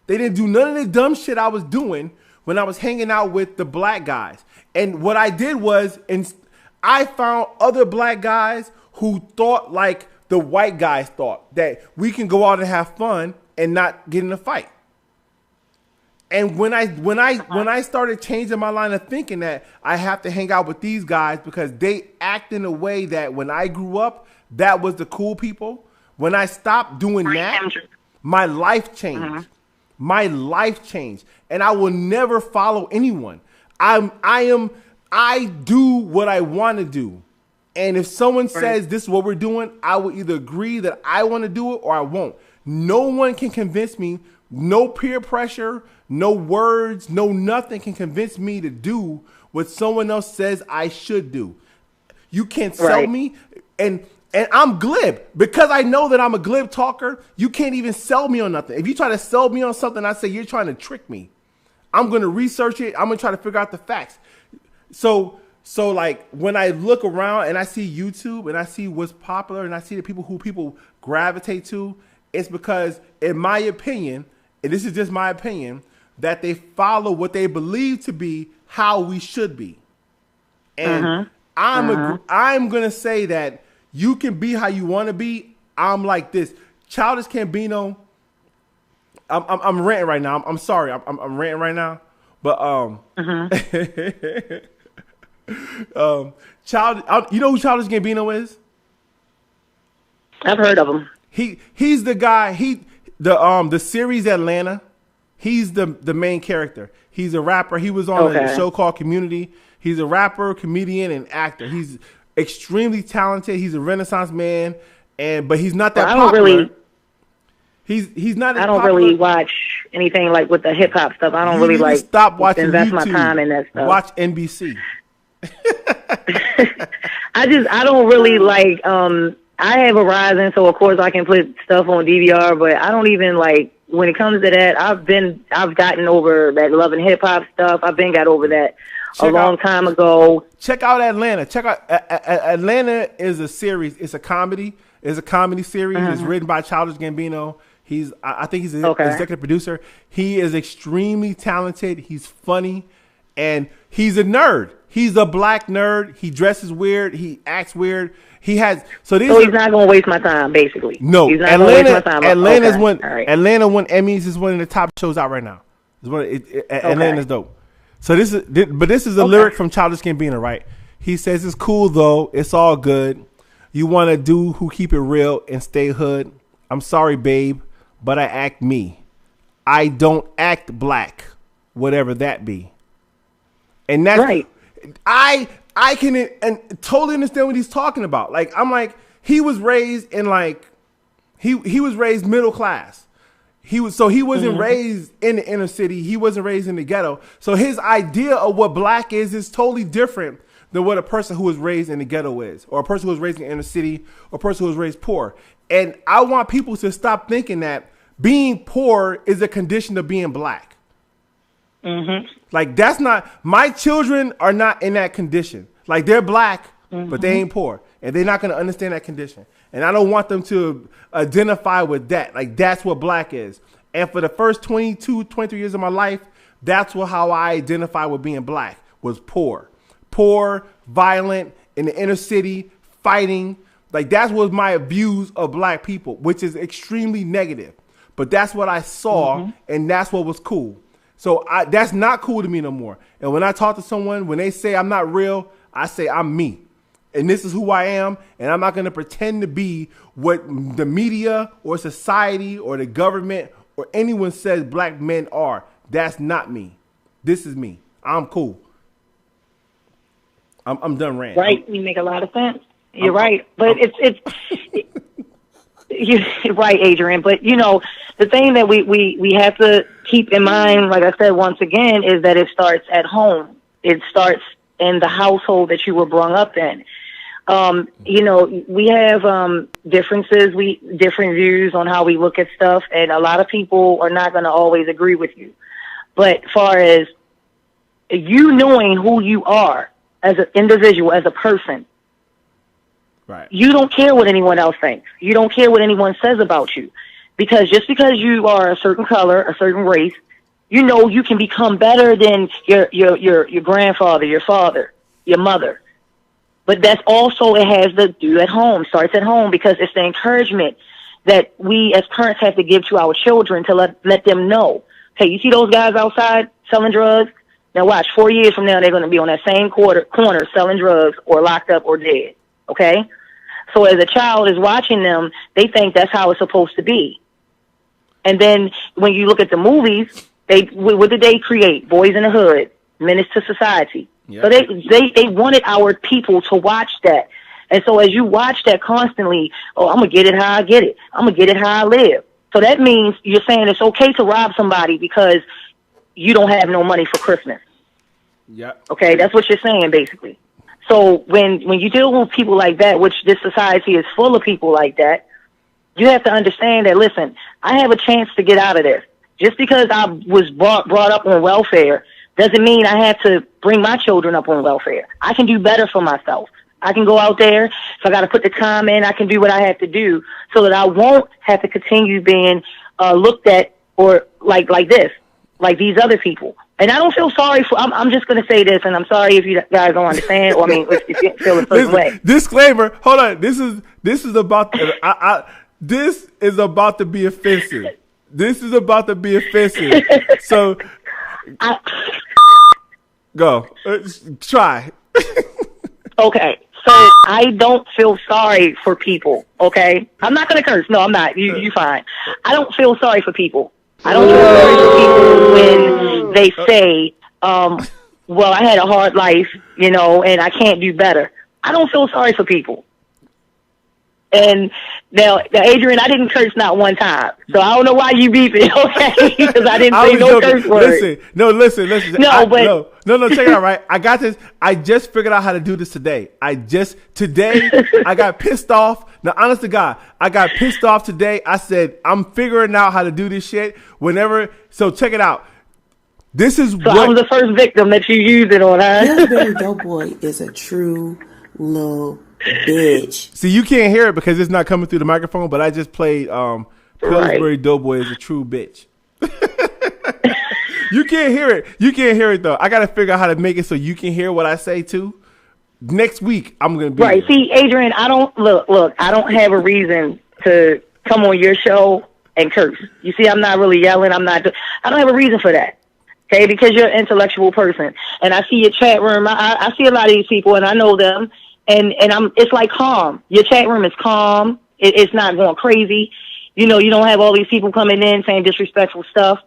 Speaker 2: They didn't do none of the dumb shit I was doing when I was hanging out with the black guys. And what I did was, I found other black guys who thought like the white guys thought, that we can go out and have fun and not get in a fight. And when I started changing my line of thinking that I have to hang out with these guys because they act in a way that when I grew up, that was the cool people. When I stopped doing that, my life changed. My life changed. And I will never follow anyone. I do what I want to do. And if someone says this is what we're doing, I will either agree that I want to do it or I won't. No one can convince me. No peer pressure, no words, no nothing can convince me to do what someone else says I should do. You can't sell me. And I'm glib. Because I know that I'm a glib talker, you can't even sell me on nothing. If you try to sell me on something, I say you're trying to trick me. I'm going to research it. I'm going to try to figure out the facts. So like when I look around and I see YouTube and I see what's popular and I see the people who people gravitate to, it's because, in my opinion, and this is just my opinion, that they follow what they believe to be how we should be. And I'm gonna say that you can be how you want to be. I'm like this. Childish Gambino. I'm ranting right now. I'm sorry. I'm ranting right now. But you know who Childish Gambino is?
Speaker 3: I've heard of him.
Speaker 2: He's the guy. The series Atlanta. He's the main character. He's a rapper. He was on a show called Community. He's a rapper, comedian, and actor. He's extremely talented. He's a Renaissance man, but he's not that popular. He's not. I
Speaker 3: don't really watch anything like with the hip hop stuff. I don't really like.
Speaker 2: Stop watching
Speaker 3: invest
Speaker 2: YouTube.
Speaker 3: My time in that stuff.
Speaker 2: Watch NBC.
Speaker 3: I don't really like. I have a Verizon, so of course I can put stuff on DVR, but I don't even like when it comes to that. I've gotten over that love and hip hop stuff. I've got over that a long time ago.
Speaker 2: Check out Atlanta. Atlanta is a series. It's a comedy. It's a comedy series. It's written by Childish Gambino. I think he's an executive producer. He is extremely talented. He's funny, and he's a nerd. He's a black nerd. He dresses weird. He acts weird. He's not going to waste my time, basically. No, he's not going to waste my time. Atlanta won Emmys. Is one of the top shows out right now. Atlanta's dope. So this is a lyric from Childish Gambino, right? He says, "It's cool though. It's all good. You want to do who keep it real and stay hood. I'm sorry, babe, but I act me. I don't act black, whatever that be." And that's right. I can and totally understand what he's talking about. Like, I'm like, he was raised in like, he was raised middle class. He wasn't raised in the inner city. He wasn't raised in the ghetto. So his idea of what black is totally different than what a person who was raised in the ghetto is, or a person who was raised in the inner city, or a person who was raised poor. And I want people to stop thinking that being poor is a condition of being black. Like, that's not, my children are not in that condition. Like, they're black, but they ain't poor, and they're not going to understand that condition. And I don't want them to identify with that. Like, that's what black is. And for the first 22, 23 years of my life, that's how I identify with being black, was poor. Poor, violent, in the inner city, fighting. Like, that was my views of black people, which is extremely negative. But that's what I saw, and that's what was cool. So that's not cool to me no more. And when I talk to someone, when they say I'm not real, I say I'm me. And this is who I am. And I'm not going to pretend to be what the media or society or the government or anyone says black men are. That's not me. This is me. I'm cool. I'm done ranting.
Speaker 3: Right. You make a lot of sense. You're right. But you're right, Adrian. But, the thing that we have to keep in mind, like I said, once again, is that it starts at home. It starts in the household that you were brought up in. We have differences, different views on how we look at stuff, and a lot of people are not going to always agree with you. But far as you knowing who you are as an individual, as a person, right, you don't care what anyone else thinks. You don't care what anyone says about you. Because just because you are a certain color, a certain race, you can become better than your grandfather, your father, your mother. But that's also, it has to do at home, starts at home, because it's the encouragement that we as parents have to give to our children to let them know, hey, you see those guys outside selling drugs? Now watch, 4 years from now, they're going to be on that same corner selling drugs or locked up or dead, okay? So as a child is watching them, they think that's how it's supposed to be. And then when you look at the movies, what did they create? Boys in the Hood, Menace to Society. Yep. So they wanted our people to watch that. And so as you watch that constantly, I'm going to get it how I get it. I'm going to get it how I live. So that means you're saying it's okay to rob somebody because you don't have no money for Christmas.
Speaker 2: Yeah.
Speaker 3: Okay, that's what you're saying, basically. So when you deal with people like that, which this society is full of people like that, you have to understand that, listen, I have a chance to get out of this. Just because I was brought up on welfare doesn't mean I have to bring my children up on welfare. I can do better for myself. I can go out there. If I got to put the time in, I can do what I have to do so that I won't have to continue being looked at or like this. like these other people. And I don't feel sorry for. I'm just going to say this, and I'm sorry if you guys don't understand, or I mean, if you feel a certain way.
Speaker 2: Disclaimer. Hold on. This is about. This is about to be offensive. This is about to be offensive. So, go. Try.
Speaker 3: Okay. So I don't feel sorry for people. Okay. I'm not going to curse. No, I'm not. You fine. I don't feel sorry for people. I don't feel sorry for people when they say, well, I had a hard life, you know, and I can't do better. I don't feel sorry for people. And now, Adrian, I didn't curse not one time. So I don't know why you beeping, okay? Because I didn't say no curse word.
Speaker 2: Listen. No, check it out, right? I got this. I just figured out how to do this today. I got pissed off. Now, honest to God, I got pissed off today. I said, I'm figuring out how to do this shit so check it out. This is
Speaker 3: I was the first victim that you used it on, huh?
Speaker 4: Pillsbury Doughboy is a true little bitch.
Speaker 2: See, you can't hear it because it's not coming through the microphone, but I just played Pillsbury Doughboy is a true bitch. You can't hear it. You can't hear it, though. I got to figure out how to make it so you can hear what I say, too. Next week, I'm going to be
Speaker 3: right. See, Adrian, I don't I don't have a reason to come on your show and curse. You see, I'm not really yelling. I don't have a reason for that. Okay, because you're an intellectual person. And I see your chat room. I see a lot of these people, and I know them. And it's like calm. Your chat room is calm. It's not going crazy. You know, you don't have all these people coming in saying disrespectful stuff.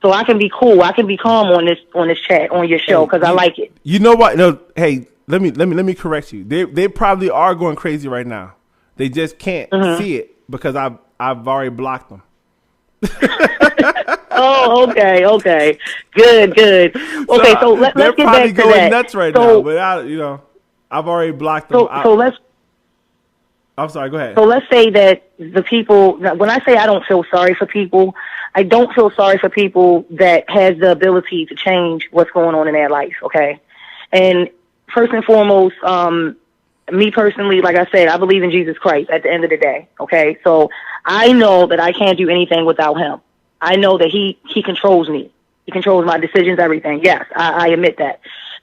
Speaker 3: So I can be cool. I can be calm on this chat, on your show, because I like it.
Speaker 2: You know what? No, hey, let me correct you. They probably are going crazy right now. They just can't see it because I've already blocked them.
Speaker 3: Oh, okay. Good. Okay, so let's get back to that. They're probably going
Speaker 2: nuts right now, but I've already blocked them. I'm sorry, go ahead.
Speaker 3: So let's say that the people, when I say I don't feel sorry for people, I don't feel sorry for people that has the ability to change what's going on in their life, okay? And first and foremost, me personally, like I said, I believe in Jesus Christ at the end of the day, okay? So I know that I can't do anything without him. I know that he controls me. He controls my decisions, everything. Yes, I admit that.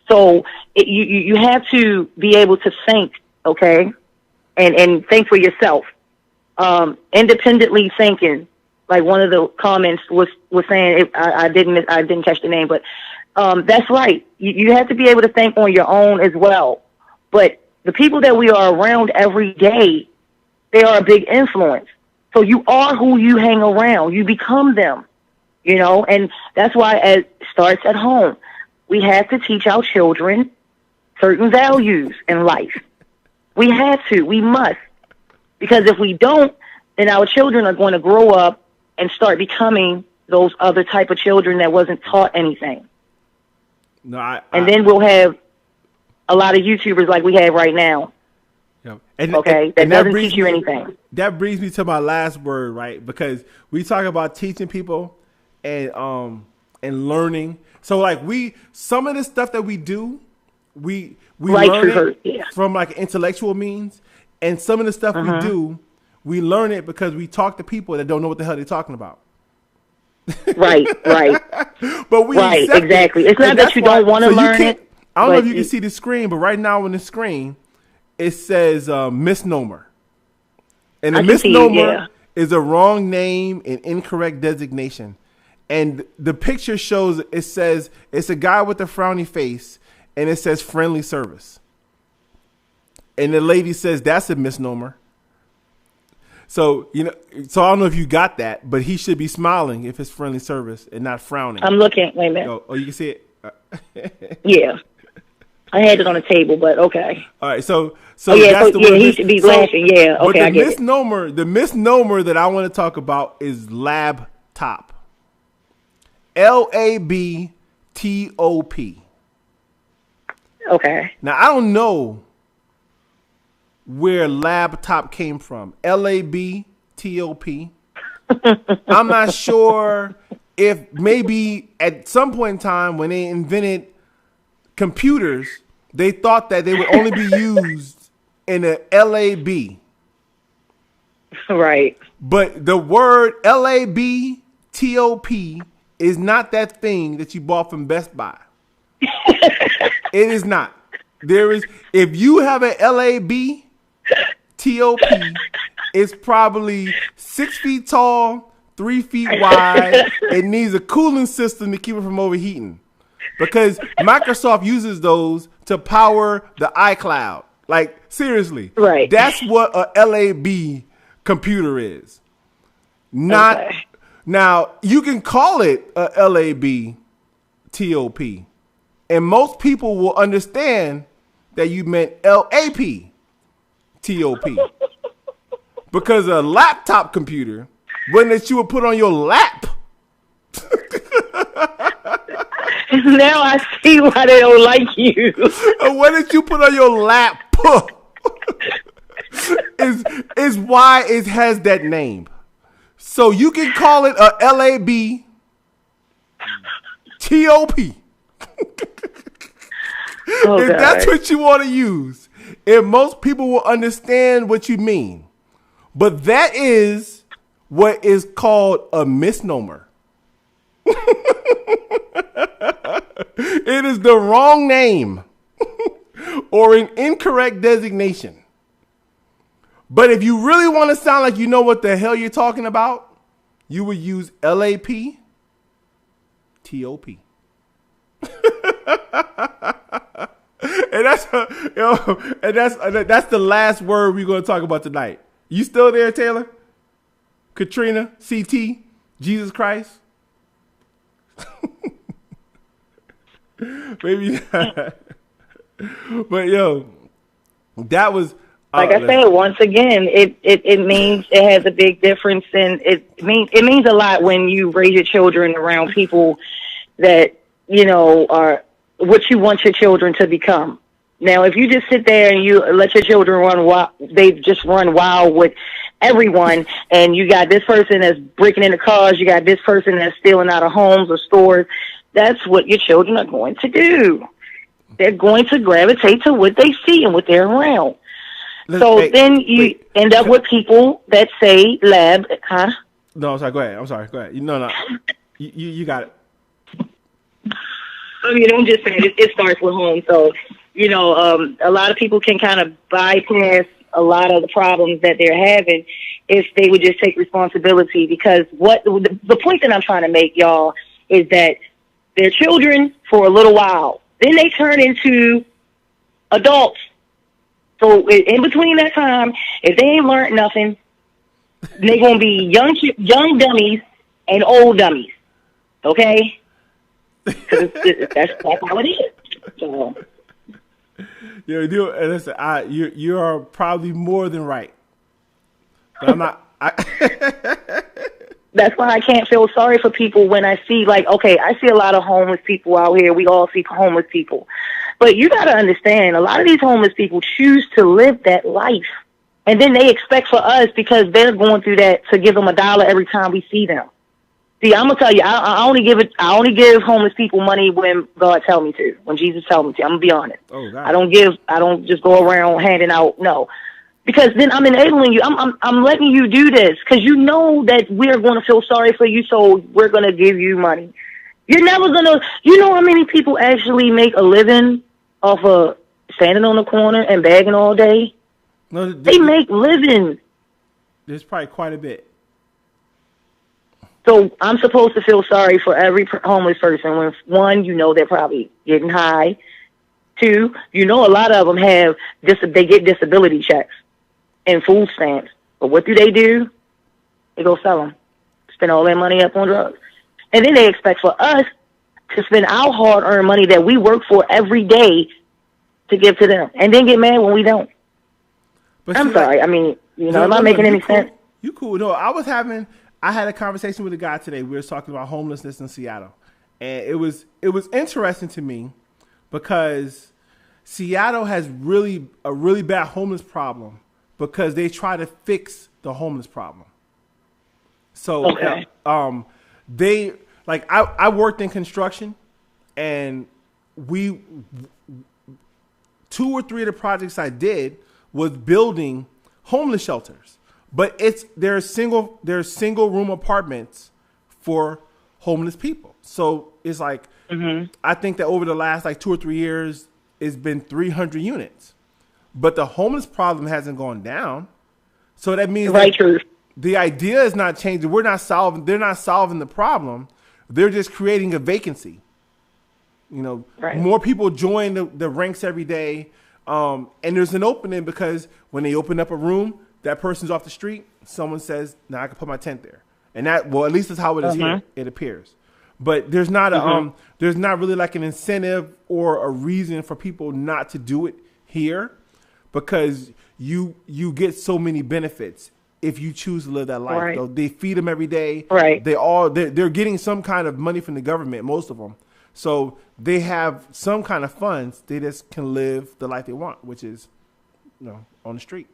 Speaker 3: So you have to be able to think, okay, and think for yourself. Independently thinking, like one of the comments was saying, I didn't catch the name, but that's right. You have to be able to think on your own as well. But the people that we are around every day, they are a big influence. So you are who you hang around. You become them, you know, and that's why it starts at home. We have to teach our children certain values in life. We have to. We must. Because if we don't, then our children are going to grow up and start becoming those other type of children that wasn't taught anything. And then we'll have a lot of YouTubers like we have right now.
Speaker 2: Yeah.
Speaker 3: That doesn't teach you anything.
Speaker 2: That brings me to my last word, right? Because we talk about teaching people and learning. So like some of the stuff that we do, we learn it from like intellectual means, and some of the stuff we do, we learn it because we talk to people that don't know what the hell they're talking about.
Speaker 3: Right.
Speaker 2: But we
Speaker 3: exactly. It's not that you don't want to learn it.
Speaker 2: I don't know if you can see the screen, but right now on the screen, it says misnomer. And the misnomer is a wrong name and incorrect designation. And the picture shows, it says, it's a guy with a frowny face, and it says friendly service. And the lady says, that's a misnomer. So, I don't know if you got that, but he should be smiling if it's friendly service and not frowning.
Speaker 3: I'm looking. Wait a minute.
Speaker 2: Oh, you can see it?
Speaker 3: Yeah. I had it on the table, but okay.
Speaker 2: All right, so
Speaker 3: that's the word. He should be laughing. Yeah, okay, I get it.
Speaker 2: The misnomer that I want to talk about is laptop. LABTOP.
Speaker 3: Okay.
Speaker 2: Now I don't know where laptop came from. LABTOP. I'm not sure if maybe at some point in time when they invented computers, they thought that they would only be used in a LAB.
Speaker 3: Right.
Speaker 2: But the word LABTOP is not that thing that you bought from Best Buy. It is not. There is, if you have an LAB TOP, it's probably 6 feet tall, 3 feet wide. It needs a cooling system to keep it from overheating, because Microsoft uses those to power the iCloud. Like, seriously.
Speaker 3: Right.
Speaker 2: That's what a LAB computer is. Not okay. Now, you can call it a LAB TOP, and most people will understand that you meant LAP TOP. Because a laptop computer, one that you would put on your lap.
Speaker 3: Now I see why they don't like you.
Speaker 2: What did you put on your lap? is why it has that name. So you can call it a LAB TOP. If that's what you want to use. If most people will understand what you mean. But that is what is called a misnomer. It is the wrong name or an incorrect designation. But if you really want to sound like you know what the hell you're talking about, you would use LAP TOP. And that's the last word we're going to talk about tonight. You still there, Taylor? Katrina, CT, Jesus Christ? Maybe not. But yo, that was
Speaker 3: like I said, once again, it means it has a big difference, and it means a lot when you raise your children around people that, you know, are what you want your children to become. Now, if you just sit there and you let your children run wild, they just run wild with everyone, and you got this person that's breaking into cars, you got this person that's stealing out of homes or stores, that's what your children are going to do. They're going to gravitate to what they see and what they're around. Then you end up with people that say lab, huh?
Speaker 2: No, I'm sorry. Go ahead. I'm sorry. Go ahead. No. You got it.
Speaker 3: I mean, I'm just saying it starts with home. So, you know, a lot of people can kind of bypass a lot of the problems that they're having if they would just take responsibility. Because what the point that I'm trying to make, y'all, is that they're children for a little while. Then they turn into adults. So in between that time, if they ain't learned nothing, they're going to be young dummies and old dummies. Okay? Because that's how it is. So.
Speaker 2: Listen, you are probably more than right. But I'm not.
Speaker 3: That's why I can't feel sorry for people when I see, like, okay, I see a lot of homeless people out here. We all see homeless people. But you got to understand, a lot of these homeless people choose to live that life. And then they expect for us, because they're going through that, to give them $1 every time we see them. See, I'm going to tell you, I only give homeless people money when God tell me to, when Jesus tell me to. I'm going to be honest.
Speaker 2: Oh, God.
Speaker 3: I don't just go around handing out, no. Because then I'm enabling you. I'm letting you do this because you know that we're going to feel sorry for you, so we're going to give you money. You're never going to, you know how many people actually make a living off of standing on the corner and begging all day?
Speaker 2: No,
Speaker 3: they make living.
Speaker 2: There's probably quite a bit.
Speaker 3: So I'm supposed to feel sorry for every homeless person when, one, you know they're probably getting high. Two, you know a lot of them they get disability checks and food stamps. But what do? They go sell them. Spend all their money up on drugs. And then they expect for us to spend our hard-earned money that we work for every day to give to them. And then get mad when we don't. But I'm sorry. Like, I mean, am I making any sense?
Speaker 2: You cool. No, I had a conversation with a guy today. We were talking about homelessness in Seattle. And it was interesting to me because Seattle has a really bad homeless problem because they try to fix the homeless problem. So
Speaker 3: okay.
Speaker 2: I worked in construction, and 2 or 3 of the projects I did was building homeless shelters. But they're single room apartments for homeless people. So it's like, I think that over the last like 2 or 3 years, it's been 300 units, but the homeless problem hasn't gone down. So that means the idea is not changing. They're not solving the problem. They're just creating a vacancy. More people join the ranks every day. And there's an opening because when they open up a room, that person's off the street. Someone says, "Now I can put my tent there." And at least that's how it is here. It appears. But there's not there's not really like an incentive or a reason for people not to do it here, because you get so many benefits if you choose to live that life.
Speaker 3: Right.
Speaker 2: So they feed them every day.
Speaker 3: Right.
Speaker 2: They're getting some kind of money from the government, most of them. So they have some kind of funds. They just can live the life they want, which is, on the street.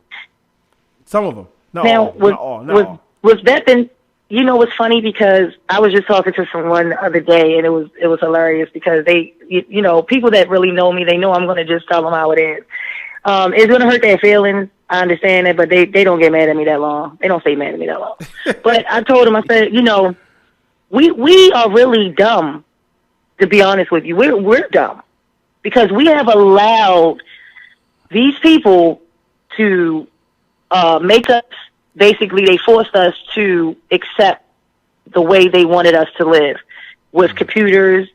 Speaker 2: Some of them. Not all.
Speaker 3: Was that been? It's funny because I was just talking to someone the other day, and it was hilarious because they, people that really know me, they know I'm going to just tell them how it is. It's going to hurt their feelings. I understand it, but they don't get mad at me that long. They don't stay mad at me that long. But I told them, I said, we are really dumb. To be honest with you, we're dumb because we have allowed these people to make us. Basically, they forced us to accept the way they wanted us to live, with computers,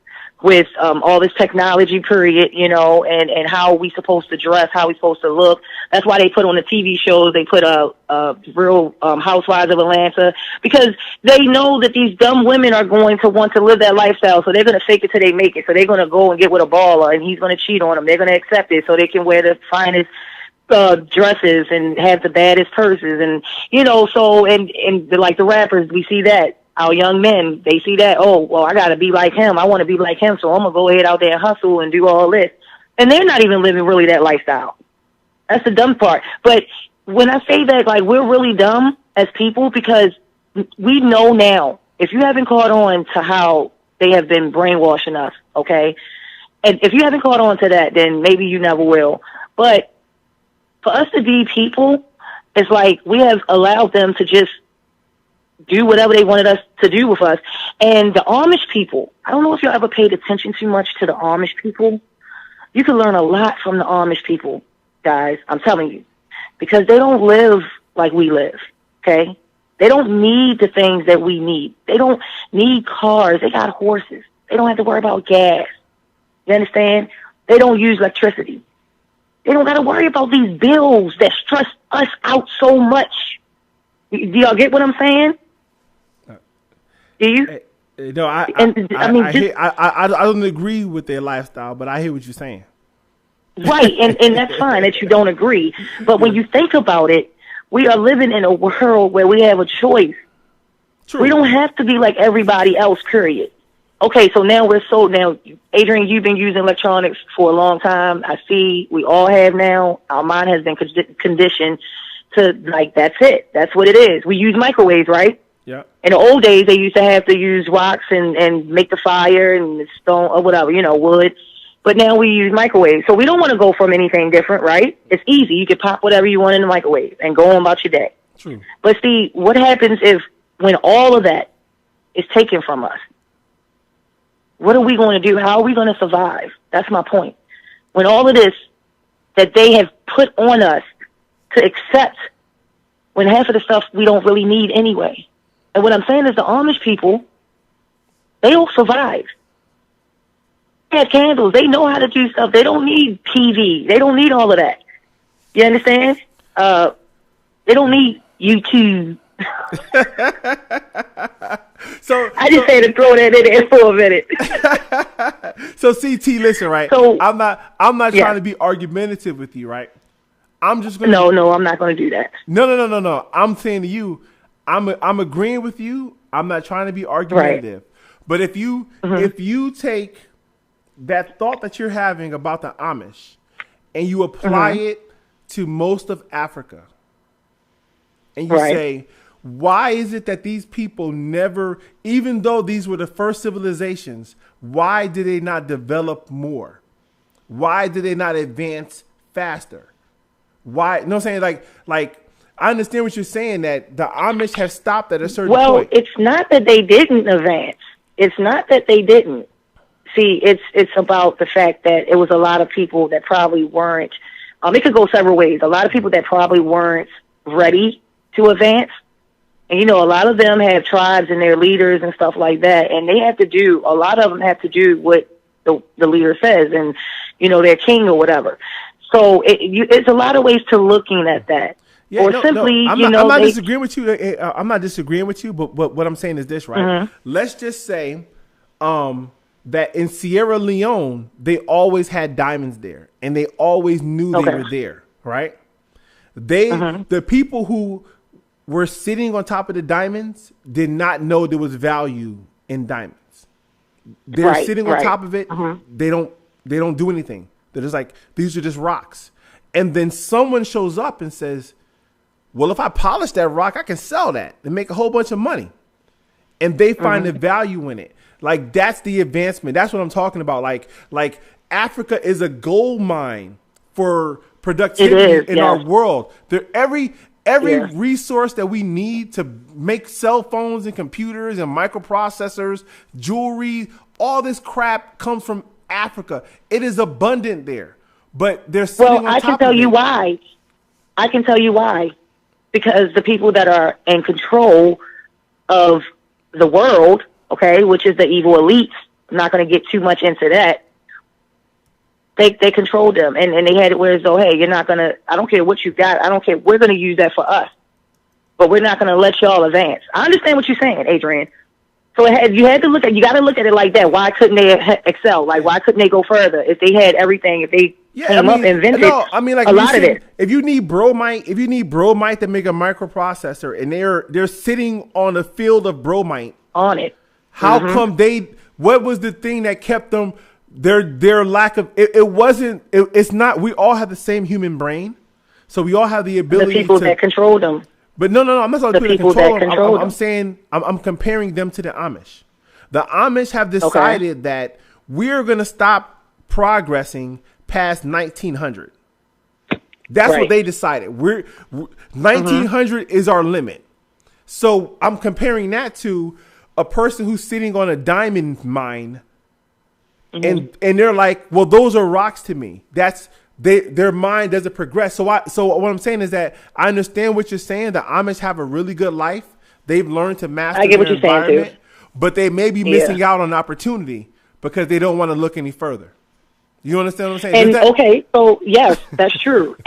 Speaker 3: with all this technology, period, and how we supposed to dress, how we supposed to look. That's why they put on the TV shows, they put Real Housewives of Atlanta, because they know that these dumb women are going to want to live that lifestyle, so they're going to fake it till they make it. So they're going to go and get with a baller, and he's going to cheat on them. They're going to accept it so they can wear the finest dresses and have the baddest purses, and like the rappers, we see that. Our young men, they see that, oh, well, I got to be like him. I want to be like him, so I'm going to go ahead out there and hustle and do all this. And they're not even living really that lifestyle. That's the dumb part. But when I say that, like, we're really dumb as people because we know now, if you haven't caught on to how they have been brainwashing us, okay? And if you haven't caught on to that, then maybe you never will. But for us to be people, it's like we have allowed them to just do whatever they wanted us to do with us. And the Amish people, I don't know if y'all ever paid attention too much to the Amish people. You can learn a lot from the Amish people, guys. I'm telling you. Because they don't live like we live, okay? They don't need the things that we need. They don't need cars. They got horses. They don't have to worry about gas. You understand? They don't use electricity. They don't got to worry about these bills that stress us out so much. Do y'all get what I'm saying? Do you?
Speaker 2: No, I don't agree with their lifestyle, but I hear what you're saying.
Speaker 3: Right, and that's fine that you don't agree. But when you think about it, we are living in a world where we have a choice. True. We don't have to be like everybody else, period. Okay, so now Adrian, you've been using electronics for a long time. I see we all have now. Our mind has been conditioned to, like, that's it. That's what it is. We use microwaves, right?
Speaker 2: Yeah.
Speaker 3: In the old days, they used to have to use rocks and make the fire and stone or whatever, wood. But now we use microwaves. So we don't want to go from anything different, right? It's easy. You can pop whatever you want in the microwave and go on about your day.
Speaker 2: True.
Speaker 3: But see, what happens when all of that is taken from us? What are we going to do? How are we going to survive? That's my point. When all of this that they have put on us to accept, when half of the stuff we don't really need anyway. And what I'm saying is the Amish people, they will survive. They have candles. They know how to do stuff. They don't need TV. They don't need all of that. You understand? They don't need YouTube. I just had to throw that in there for a minute.
Speaker 2: So CT, listen, right? So I'm not trying to be argumentative with you, right? I'm just gonna.
Speaker 3: No, I'm not going to do that.
Speaker 2: No. I'm saying to you, I'm agreeing with you. I'm not trying to be argumentative. Right. But if you take that thought that you're having about the Amish and you apply it to most of Africa, and you say, why is it that these people never, even though these were the first civilizations, why did they not develop more? Why did they not advance faster? Why? You know what I'm saying? Like I understand what you're saying, that the Amish have stopped at a certain point.
Speaker 3: Well, it's not that they didn't advance. it's not that they didn't. See, it's about the fact that it was a lot of people that probably weren't. It could go several ways. A lot of people that probably weren't ready to advance. And, you know, a lot of them have tribes and their leaders and stuff like that. And they have to do, a lot of them have to do what the leader says and, you know, their king or whatever. So it's a lot of ways to looking at that.
Speaker 2: Yeah,
Speaker 3: or simply,
Speaker 2: I'm not disagreeing with you. I'm not disagreeing with you, but what I'm saying is this, right?
Speaker 3: Mm-hmm.
Speaker 2: Let's just say that in Sierra Leone, they always had diamonds there, and they always knew they were there, right? The people who were sitting on top of the diamonds did not know there was value in diamonds. They're sitting on top of it. They don't do anything. They're just like, these are just rocks. And then someone shows up and says, well, if I polish that rock, I can sell that and make a whole bunch of money. And they find the value in it. Like, that's the advancement. That's what I'm talking about. Like Africa is a gold mine for productivity in our world. Every resource that we need to make cell phones and computers and microprocessors, jewelry, all this crap comes from Africa. It is abundant there, but they're sitting on top of it. Well, I can tell you why.
Speaker 3: I can tell you why. Because the people that are in control of the world, okay, which is the evil elites, I'm not going to get too much into that. They controlled them, and they had it where as though, hey, you're not going to, I don't care what you got, I don't care, we're going to use that for us, but we're not going to let y'all advance. I understand what you're saying, Adrian. So you got to look at it like that. Why couldn't they excel? Like, why couldn't they go curther if they had everything? If they came up and invented
Speaker 2: like
Speaker 3: a lot of it.
Speaker 2: If you need bromite to make a microprocessor, and they're sitting on a field of bromite
Speaker 3: on it,
Speaker 2: how come what was the thing that kept them? Their lack of it wasn't. It's not. We all have the same human brain, so we all have the ability.
Speaker 3: The people that control them.
Speaker 2: But no, I'm not talking about the people that control them. I'm saying I'm comparing them to the Amish. The Amish have decided that we're going to stop progressing past 1900. That's what they decided. 1900 is our limit. So I'm comparing that to a person who's sitting on a diamond mine, and they're like, well, those are rocks to me. Their mind doesn't progress. So what I'm saying is that I understand what you're saying. The Amish have a really good life. They've learned to master their environment, but they may be missing out on an opportunity because they don't want to look any further. You understand what I'm saying?
Speaker 3: And so yes, that's true.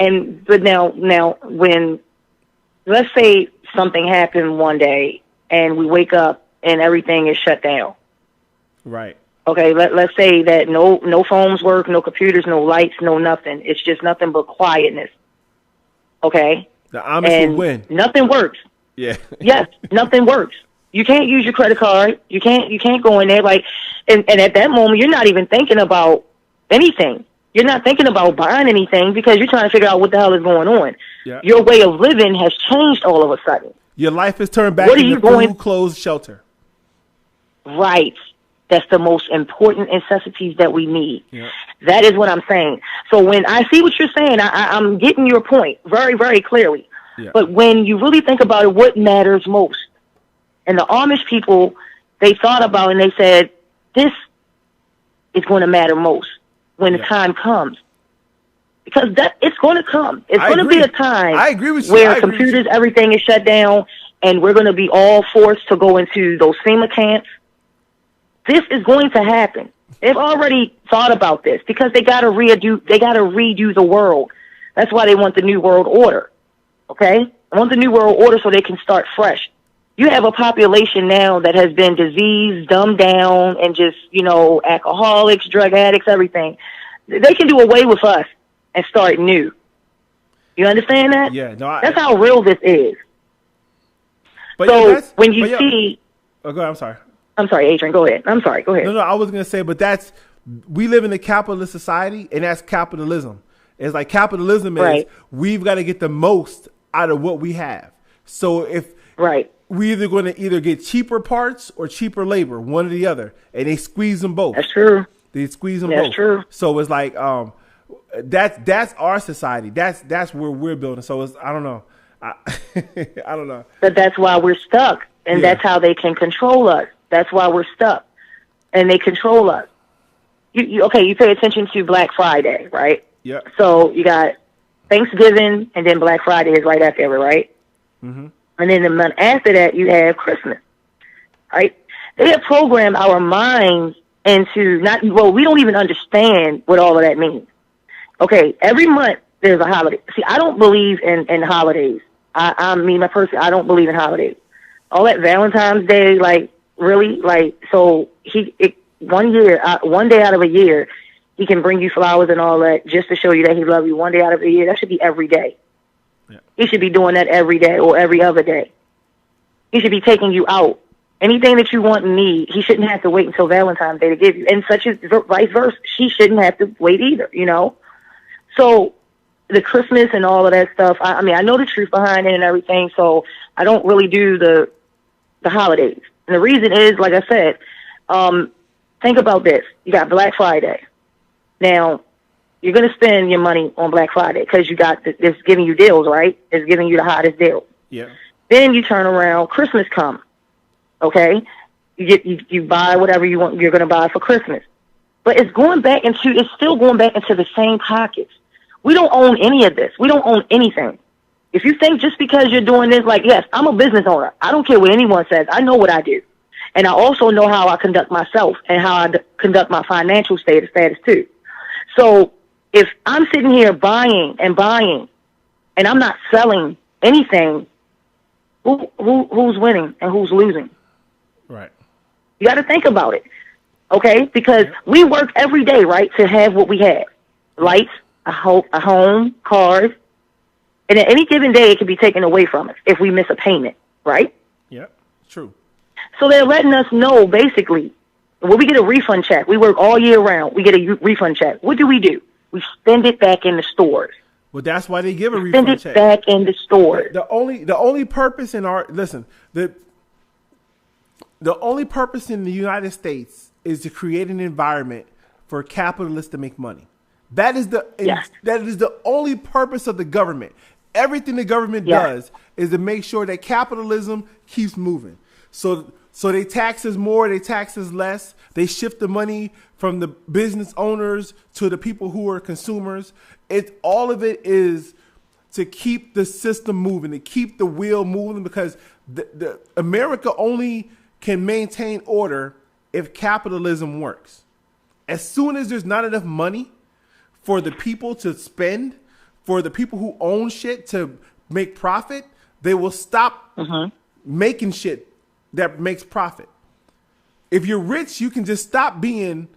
Speaker 3: But now when, let's say something happened one day and we wake up and everything is shut down.
Speaker 2: Right.
Speaker 3: Okay, let's say that no phones work, no computers, no lights, no nothing. It's just nothing but quietness. Okay?
Speaker 2: The Amish will win.
Speaker 3: Nothing works.
Speaker 2: Yeah.
Speaker 3: Yes, nothing works. You can't use your credit card. You can't go in there and at that moment you're not even thinking about anything. You're not thinking about buying anything because you're trying to figure out what the hell is going on.
Speaker 2: Yeah.
Speaker 3: Your way of living has changed all of a sudden.
Speaker 2: Your life is turned back into food, clothes, shelter.
Speaker 3: Right. That's the most important necessities that we need.
Speaker 2: Yeah.
Speaker 3: That is what I'm saying. So when I see what you're saying, I'm getting your point very, very clearly.
Speaker 2: Yeah.
Speaker 3: But when you really think about it, what matters most? And the Amish people, they thought about it and they said, this is going to matter most when the time comes. Because it's going to come. It's going to be a time
Speaker 2: I agree with you.
Speaker 3: where computers, everything is shut down, and we're going to be all forced to go into those FEMA camps. This is going to happen. They've already thought about this because they got to redo the world. That's why they want the New World Order. Okay? They want the New World Order so they can start fresh. You have a population now that has been diseased, dumbed down, and just, alcoholics, drug addicts, everything. They can do away with us and start new. You understand that?
Speaker 2: Yeah. No,
Speaker 3: that's how real this is.
Speaker 2: But
Speaker 3: so when you see...
Speaker 2: Oh, go ahead. I'm sorry.
Speaker 3: I'm sorry, Adrian. Go ahead. I'm sorry. Go ahead.
Speaker 2: No, I was going to say, but we live in a capitalist society, and that's capitalism. It's like capitalism is we've got to get the most out of what we have. So if we either going to get cheaper parts or cheaper labor, one or the other, and they squeeze them both.
Speaker 3: That's true.
Speaker 2: They squeeze them both.
Speaker 3: That's true.
Speaker 2: So it's like that's our society. That's where we're building. So it's I don't know. I don't know.
Speaker 3: But that's why we're stuck, and that's how they can control us. That's why we're stuck. and they control us. You pay attention to Black Friday, right?
Speaker 2: Yeah.
Speaker 3: So you got Thanksgiving, and then Black Friday is right after it, right?
Speaker 2: Mm-hmm.
Speaker 3: And then the month after that, you have Christmas, right? They have programmed our minds into we don't even understand what all of that means. Okay, every month there's a holiday. See, I don't believe in holidays. I don't believe in holidays. All that Valentine's Day, like, really? Like, so one day out of a year, he can bring you flowers and all that just to show you that he loves you. One day out of a year, that should be every day.
Speaker 2: Yeah.
Speaker 3: He should be doing that every day or every other day. He should be taking you out. Anything that you want and need, he shouldn't have to wait until Valentine's Day to give you. And such as vice versa, she shouldn't have to wait either, you know? So the Christmas and all of that stuff, I mean, I know the truth behind it and everything, so I don't really do the holidays. And the reason is, like I said, think about this. You got Black Friday. Now, you're going to spend your money on Black Friday because you got it's giving you deals, right? It's giving you the hottest deal.
Speaker 2: Yeah.
Speaker 3: Then you turn around, Christmas comes. Okay? You buy whatever you're going to buy for Christmas. But it's still going back into the same pockets. We don't own any of this. We don't own anything. If you think just because you're doing this, like, yes, I'm a business owner. I don't care what anyone says. I know what I do. And I also know how I conduct myself and how I conduct my financial status too. So if I'm sitting here buying and I'm not selling anything, who's winning and who's losing?
Speaker 2: Right.
Speaker 3: You got to think about it, okay? Because we work every day, right, to have what we have. Lights, a home, cars. And at any given day, it can be taken away from us if we miss a payment, right?
Speaker 2: Yeah, true.
Speaker 3: So they're letting us know, basically, when we get a refund check, we work all year round, we get a refund check. What do? We spend it back in the stores.
Speaker 2: Well, that's why they give a refund check.
Speaker 3: Spend it back in the stores.
Speaker 2: The only purpose in the only purpose in the United States is to create an environment for capitalists to make money. That is the only purpose of the government. Everything the government does is to make sure that capitalism keeps moving. So they tax us more, they tax us less. They shift the money from the business owners to the people who are consumers. All of it is to keep the system moving, to keep the wheel moving, because the America only can maintain order if capitalism works. As soon as there's not enough money for the people to spend, for the people who own shit to make profit, they will stop making shit that makes profit. If you're rich, you can just stop being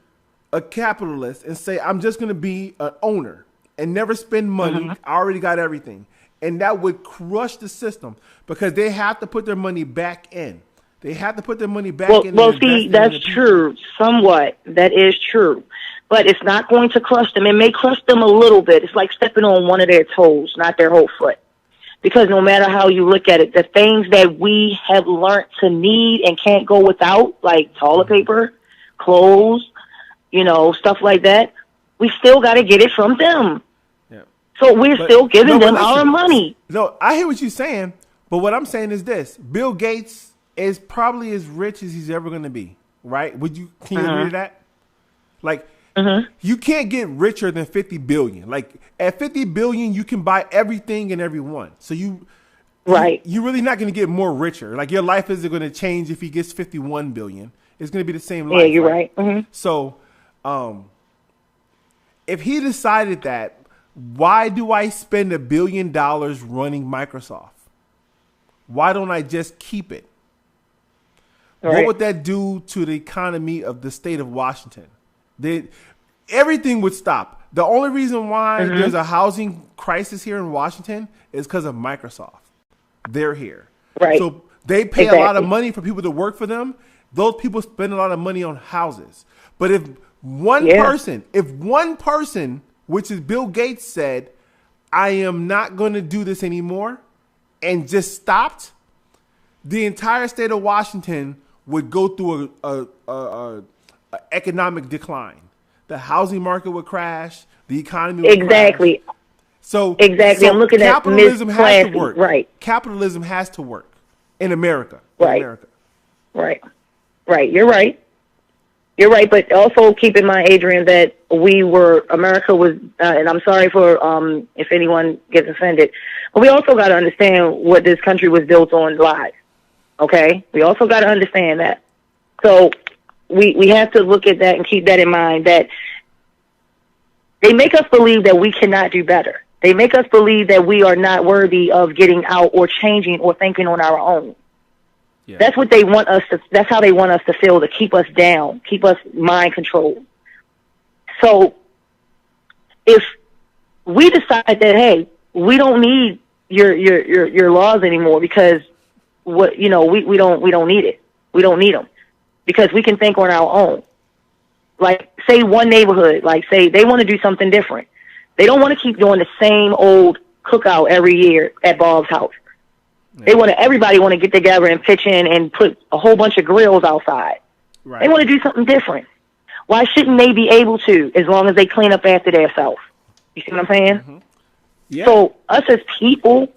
Speaker 2: a capitalist and say, I'm just going to be an owner and never spend money. I already got everything. And that would crush the system because they have to put their money back in. They have to put their money back in.
Speaker 3: Well, see, that's true. Somewhat. That is true. But it's not going to crush them. It may crush them a little bit. It's like stepping on one of their toes, not their whole foot. Because no matter how you look at it, the things that we have learned to need and can't go without, like toilet paper, clothes, stuff like that, we still got to get it from them. Yeah. So we're still giving them our money.
Speaker 2: No, I hear what you're saying, but what I'm saying is this. Bill Gates is probably as rich as he's ever going to be, right? Can you agree to that? Like, you can't get richer than 50 billion. Like, at 50 billion, you can buy everything and everyone. So you're really not going to get more richer. Like, your life isn't going to change if he gets 51 billion. It's going to be the same life.
Speaker 3: Yeah, you're right.
Speaker 2: So, if he decided that, why do I spend $1 billion running Microsoft? Why don't I just keep it? Right. What would that do to the economy of the state of Washington? Everything would stop. The only reason why there's a housing crisis here in Washington is because of Microsoft. They're here. Right. So they pay a lot of money for people to work for them. Those people spend a lot of money on houses. But if one person, which is Bill Gates, said, I am not going to do this anymore, and just stopped, the entire state of Washington would go through a economic decline. The housing market would crash. The economy would crash. So
Speaker 3: I'm looking at
Speaker 2: capitalism has to work.
Speaker 3: Right.
Speaker 2: Capitalism has to work in America.
Speaker 3: Right. Right. You're right. You're right, but also keep in mind, Adrian, that America was, and I'm sorry for if anyone gets offended, but we also got to understand what this country was built on lies. Okay? We also got to understand that. So we have to look at that and keep that in mind, that they make us believe that we cannot do better. They make us believe that we are not worthy of getting out or changing or thinking on our own. Yeah. That's what they want us to, that's how they want us to feel, to keep us down, keep us mind controlled. So if we decide that, hey, we don't need your laws anymore because we don't need it. We don't need them because we can think on our own. Like, say one neighborhood, like say they want to do something different. They don't want to keep doing the same old cookout every year at Bob's house. They everybody want to get together and pitch in and put a whole bunch of grills outside. Right. They want to do something different. Why shouldn't they be able to, as long as they clean up after themselves? You see what I'm saying? Mm-hmm. Yeah. So us as people,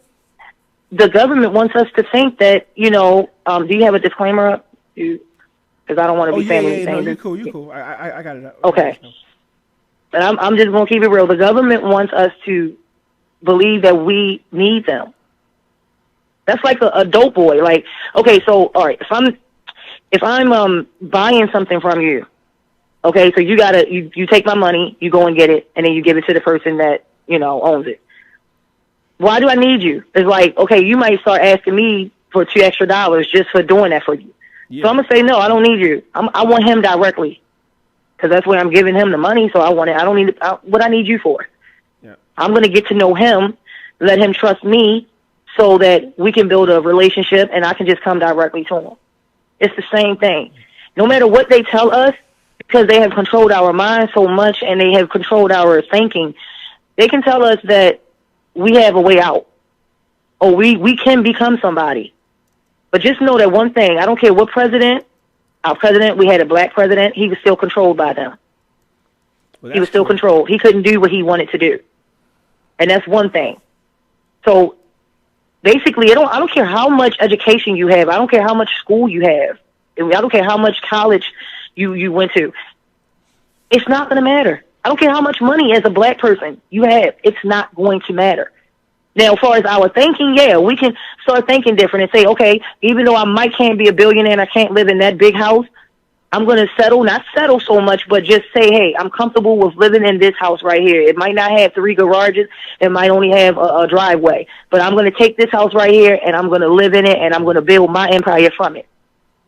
Speaker 3: the government wants us to think that, do you have a disclaimer up? Because I don't want to be family.
Speaker 2: No, you cool. I got it up.
Speaker 3: Okay. But I'm just going to keep it real. The government wants us to believe that we need them. That's like a dope boy. Like, okay, so all right, if I'm buying something from you, okay, so you take my money, you go and get it, and then you give it to the person that owns it. Why do I need you? It's like, okay, you might start asking me for $2 extra just for doing that for you. Yeah. So I'm gonna say no, I don't need you. I want him directly, because that's where I'm giving him the money. So I want it. I don't need what I need you for. Yeah. I'm gonna get to know him, let him trust me, so that we can build a relationship and I can just come directly to him. It's the same thing. No matter what they tell us, because they have controlled our minds so much and they have controlled our thinking, they can tell us that we have a way out or we can become somebody. But just know that one thing, I don't care what our president, we had a black president, he was still controlled by them. Well, he was still controlled. He couldn't do what he wanted to do. And that's one thing. So basically, I don't care how much education you have. I don't care how much school you have. I don't care how much college you went to. It's not going to matter. I don't care how much money as a black person you have. It's not going to matter. Now, as far as our thinking, yeah, we can start thinking different and say, okay, even though can't be a billionaire and I can't live in that big house, I'm going to not settle so much, but just say, hey, I'm comfortable with living in this house right here. It might not have 3 garages. It might only have a driveway. But I'm going to take this house right here, and I'm going to live in it, and I'm going to build my empire from it.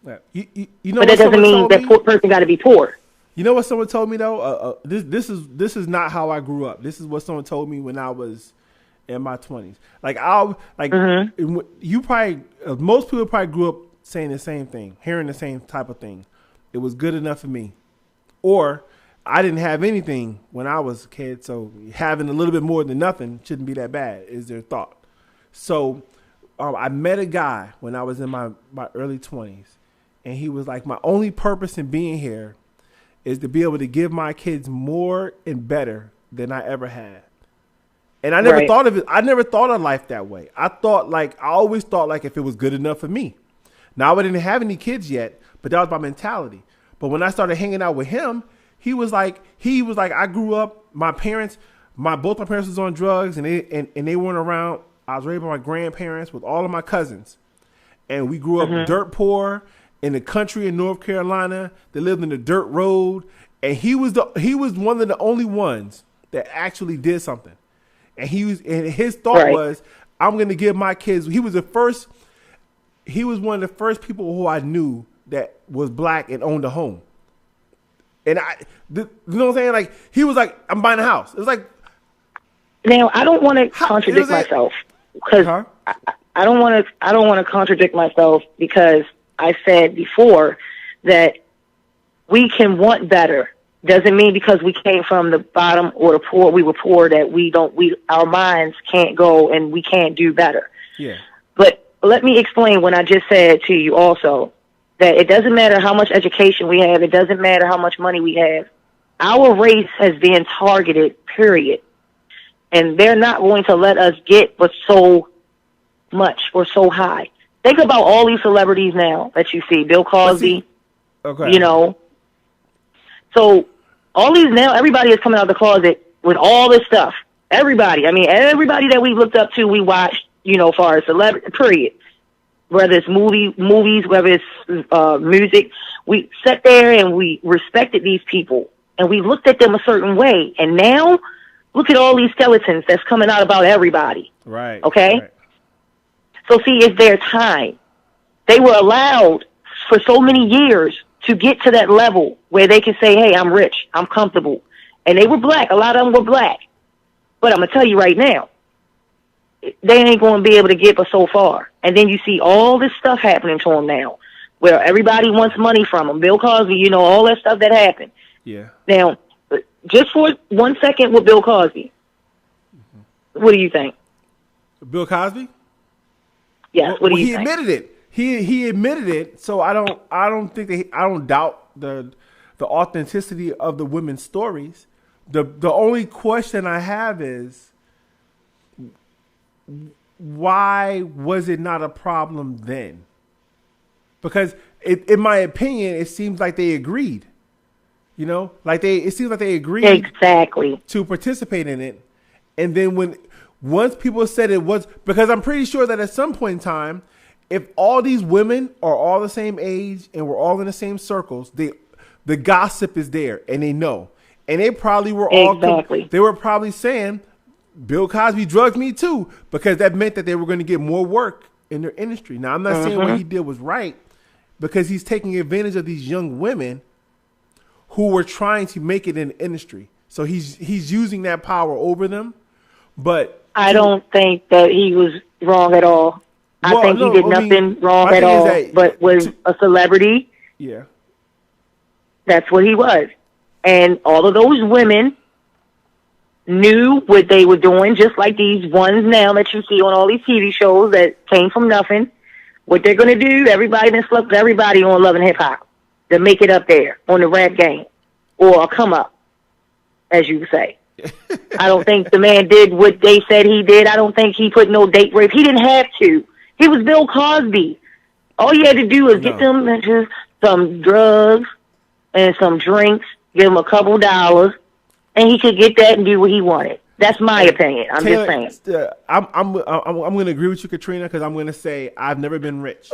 Speaker 2: Yeah.
Speaker 3: But that doesn't mean that poor person got to be poor.
Speaker 2: You know what someone told me, though? This is not how I grew up. This is what someone told me when I was in my 20s. You probably, most people probably grew up saying the same thing, hearing the same type of thing. It was good enough for me. Or I didn't have anything when I was a kid, so having a little bit more than nothing shouldn't be that bad, is their thought. So I met a guy when I was in my early 20s, and he was like, my only purpose in being here is to be able to give my kids more and better than I ever had. And I never thought of it. I never thought of life that way. I always thought like if it was good enough for me. Now I didn't have any kids yet, but that was my mentality. But when I started hanging out with him, he was like, I grew up, both my parents was on drugs and they weren't around. I was raised by my grandparents with all of my cousins. And we grew up dirt poor in the country in North Carolina. They lived in the dirt road. And he was one of the only ones that actually did something. And his thought was, I'm going to give my kids, he was one of the first people who I knew that was black and owned a home. And you know what I'm saying? Like, he was like, I'm buying a house. It was like.
Speaker 3: Now, I don't want to contradict myself because I don't want to contradict myself because I said before that we can want better. Doesn't mean because we came from the bottom or the poor, we were poor, that our minds can't go and we can't do better. Yeah. But let me explain what I just said to you also, that it doesn't matter how much education we have. It doesn't matter how much money we have. Our race has been targeted, period. And they're not going to let us get but so much or so high. Think about all these celebrities now that you see. Bill Cosby, So all these now, everybody is coming out of the closet with all this stuff. Everybody. I mean, everybody that we looked up to, we watched, you know, as far as celebrity, period. Whether it's movies, whether it's music, we sat there and we respected these people and we looked at them a certain way. And now, look at all these skeletons that's coming out about everybody.
Speaker 2: Right.
Speaker 3: Okay?
Speaker 2: Right.
Speaker 3: So see, it's their time. They were allowed for so many years to get to that level where they can say, hey, I'm rich, I'm comfortable. And they were black. A lot of them were black. But I'm going to tell you right now, they ain't going to be able to get but so far. And then you see all this stuff happening to them now, where everybody wants money from them. Bill Cosby, you know, all that stuff that happened.
Speaker 2: Yeah.
Speaker 3: Now, just for 1 second with Bill Cosby, what do you think?
Speaker 2: Bill Cosby?
Speaker 3: Yes. What do you
Speaker 2: he
Speaker 3: think?
Speaker 2: admitted it. He admitted it. So I don't think I don't doubt the authenticity of the women's stories. The only question I have is, why was it not a problem then? Because in my opinion, it seems like they agreed. You know, it seems like they agreed
Speaker 3: exactly
Speaker 2: to participate in it. And then once people said it was, because I'm pretty sure that at some point in time, if all these women are all the same age and we're all in the same circles, the gossip is there and they know. And they probably were all, they were probably saying, Bill Cosby drugged me too, because that meant that they were going to get more work in their industry. Now, I'm not saying what he did was right, because he's taking advantage of these young women who were trying to make it in the industry. So he's using that power over them. But
Speaker 3: I don't think that he was wrong at all. I think he did nothing wrong at all, but was a celebrity.
Speaker 2: Yeah.
Speaker 3: That's what he was. And all of those women knew what they were doing, just like these ones now that you see on all these TV shows that came from nothing. What they're going to do, everybody that slept with everybody on Love and Hip Hop to make it up there on the rap game, or a come up, as you say. I don't think the man did what they said he did. I don't think he put no date rape. He didn't have to. He was Bill Cosby. All he had to do was get them just some drugs and some drinks, give him a couple dollars, and he could get that and do what he wanted. That's my opinion. I'm
Speaker 2: Taylor,
Speaker 3: just saying.
Speaker 2: I'm going to agree with you, Katrina, because I'm going to say I've never been rich,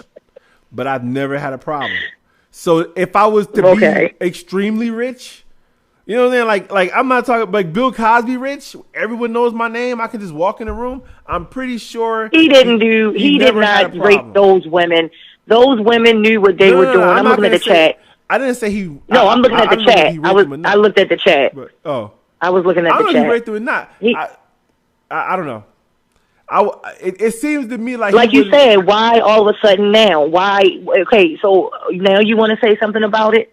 Speaker 2: but I've never had a problem. So if I was to be extremely rich, you know what I'm saying? Like I'm not talking like Bill Cosby rich. Everyone knows my name. I can just walk in the room. I'm pretty sure
Speaker 3: he did not rape those women. Those women knew what they were doing. I'm looking at the chat.
Speaker 2: I didn't say he.
Speaker 3: No, I'm looking at the chat. I looked at the chat.
Speaker 2: But,
Speaker 3: I was looking at the chat.
Speaker 2: I don't know if he raped him or not. I don't know. It seems to me like
Speaker 3: you said, why all of a sudden now? Why? Okay, so now you want to say something about it?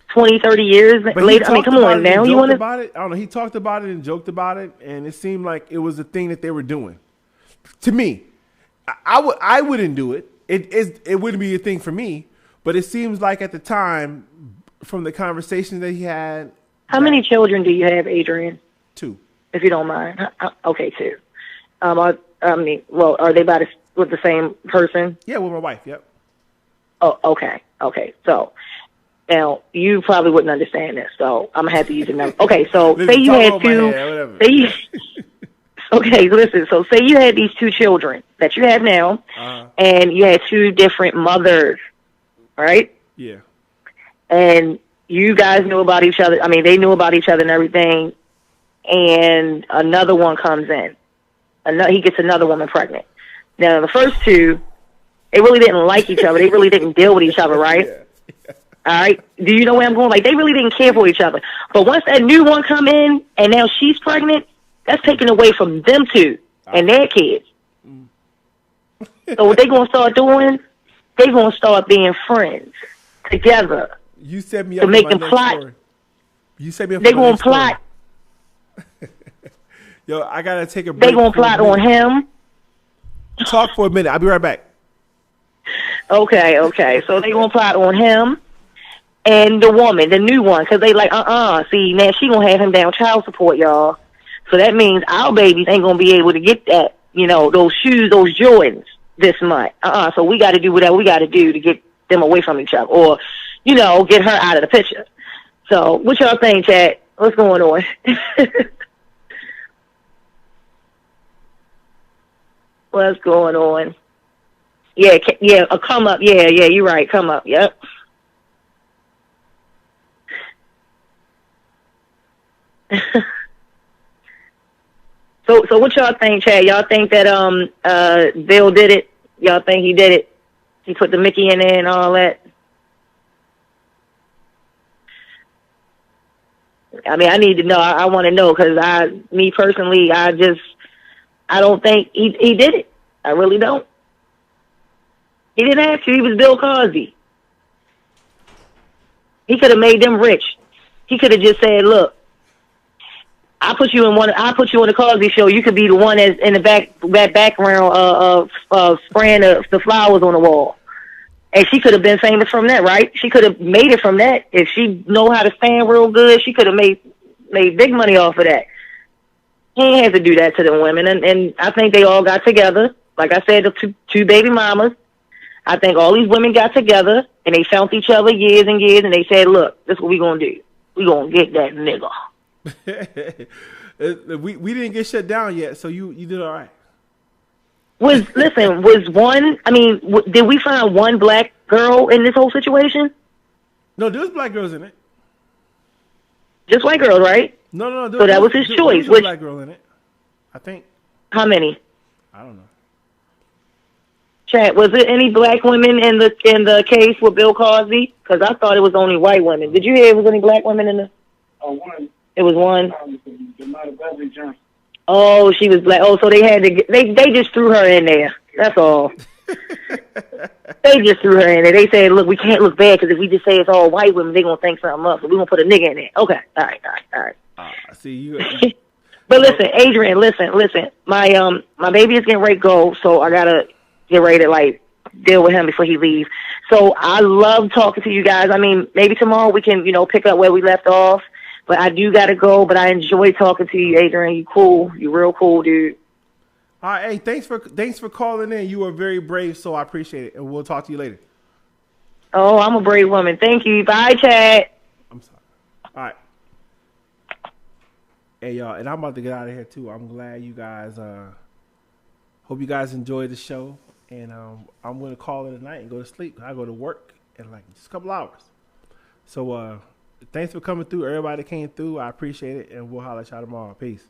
Speaker 3: 20, 30 years later? I mean, come on now. You want to?
Speaker 2: About it? I don't know. He talked about it and joked about it, and it seemed like it was a thing that they were doing. To me, I wouldn't do it. It wouldn't be a thing for me. But it seems like at the time, from the conversations that he had.
Speaker 3: How many children do you have, Adrian?
Speaker 2: 2. If
Speaker 3: you don't mind. Okay, 2. Are they with the same person?
Speaker 2: Yeah, with my wife, yep.
Speaker 3: Oh, okay. So, now, you probably wouldn't understand this, so I'm going to have to use a number. Okay, so say you had 2. Okay, listen. So say you had these 2 children that you have now, and you had 2 different mothers, right?
Speaker 2: Yeah.
Speaker 3: And you guys knew about each other. I mean, they knew about each other and everything. And another one comes in. He gets another woman pregnant. Now, the first 2, they really didn't like each other. They really didn't deal with each other, right? Yeah. All right. Do you know where I'm going? Like, they really didn't care for each other. But once that new one come in, and now she's pregnant, that's taken away from them 2 and their kids. So what they going to start doing, they going to start being friends together.
Speaker 2: You set me up
Speaker 3: to make them plot.
Speaker 2: Story. You set me up.
Speaker 3: They going to plot.
Speaker 2: Yo, I got to take a break.
Speaker 3: They going to plot on him.
Speaker 2: Talk for a minute. I'll be right back.
Speaker 3: Okay. So they going to plot on him and the woman, the new one, because they like, see, now she going to have him down child support, y'all. So that means our babies ain't going to be able to get that, those shoes, those Jordans this month. So we got to do whatever we got to do to get them away from each other or, get her out of the picture. So, what y'all think, chat? What's going on? What's going on? Yeah, a come up. Yeah, you're right. Come up. Yep. So what y'all think, Chad? Y'all think that Bill did it? Y'all think he did it? He put the Mickey in there and all that. I mean, I need to know. I want to know because me personally, I don't think he did it. I really don't. He didn't have to. He was Bill Cosby. He could have made them rich. He could have just said, "Look, I put you on the Cosby Show. You could be the one that's in the background spraying the flowers on the wall." And she could have been famous from that, right? She could have made it from that. If she know how to stand real good, she could have made big money off of that. He ain't had to do that to the women. And I think they all got together. Like I said, the two baby mamas. I think all these women got together and they found each other years and years and they said, look, this is what we going to do. We going to get that nigga.
Speaker 2: we didn't get shut down yet, so you did all right.
Speaker 3: Did we find one black girl in this whole situation?
Speaker 2: No, there was black girls in it.
Speaker 3: Just white girls, right?
Speaker 2: No.
Speaker 3: So that was his choice.
Speaker 2: There was a black girl in it, I think.
Speaker 3: How many?
Speaker 2: I don't know.
Speaker 3: Chat, was there any black women in the case with Bill Cosby? Because I thought it was only white women. Did you hear it was any black women in the?
Speaker 5: One.
Speaker 3: It was one.
Speaker 5: Beverly Johnson.
Speaker 3: Oh, she was black. Oh, so they had to. They just threw her in there. That's all. They just threw her in there. They said, "Look, we can't look bad because if we just say it's all white women, they're gonna think something up. So we're gonna put a nigga in there." Okay, all right.
Speaker 2: See you.
Speaker 3: But listen, Adrian, listen. My baby is getting ready to go, so I gotta get ready to deal with him before he leaves. So I love talking to you guys. I mean, maybe tomorrow we can pick up where we left off. But I do gotta go. But I enjoy talking to you, Adrian. You cool. You real cool, dude.
Speaker 2: All right, hey, thanks for calling in. You were very brave, so I appreciate it, and we'll talk to you later.
Speaker 3: Oh, I'm a brave woman. Thank you. Bye, Chad.
Speaker 2: I'm sorry. All right. Hey, y'all, and I'm about to get out of here, too. I'm glad you guys, hope you guys enjoyed the show, and I'm going to call it a night and go to sleep. I go to work in just a couple hours. So, thanks for coming through. Everybody that came through, I appreciate it, and we'll holler at y'all tomorrow. Peace.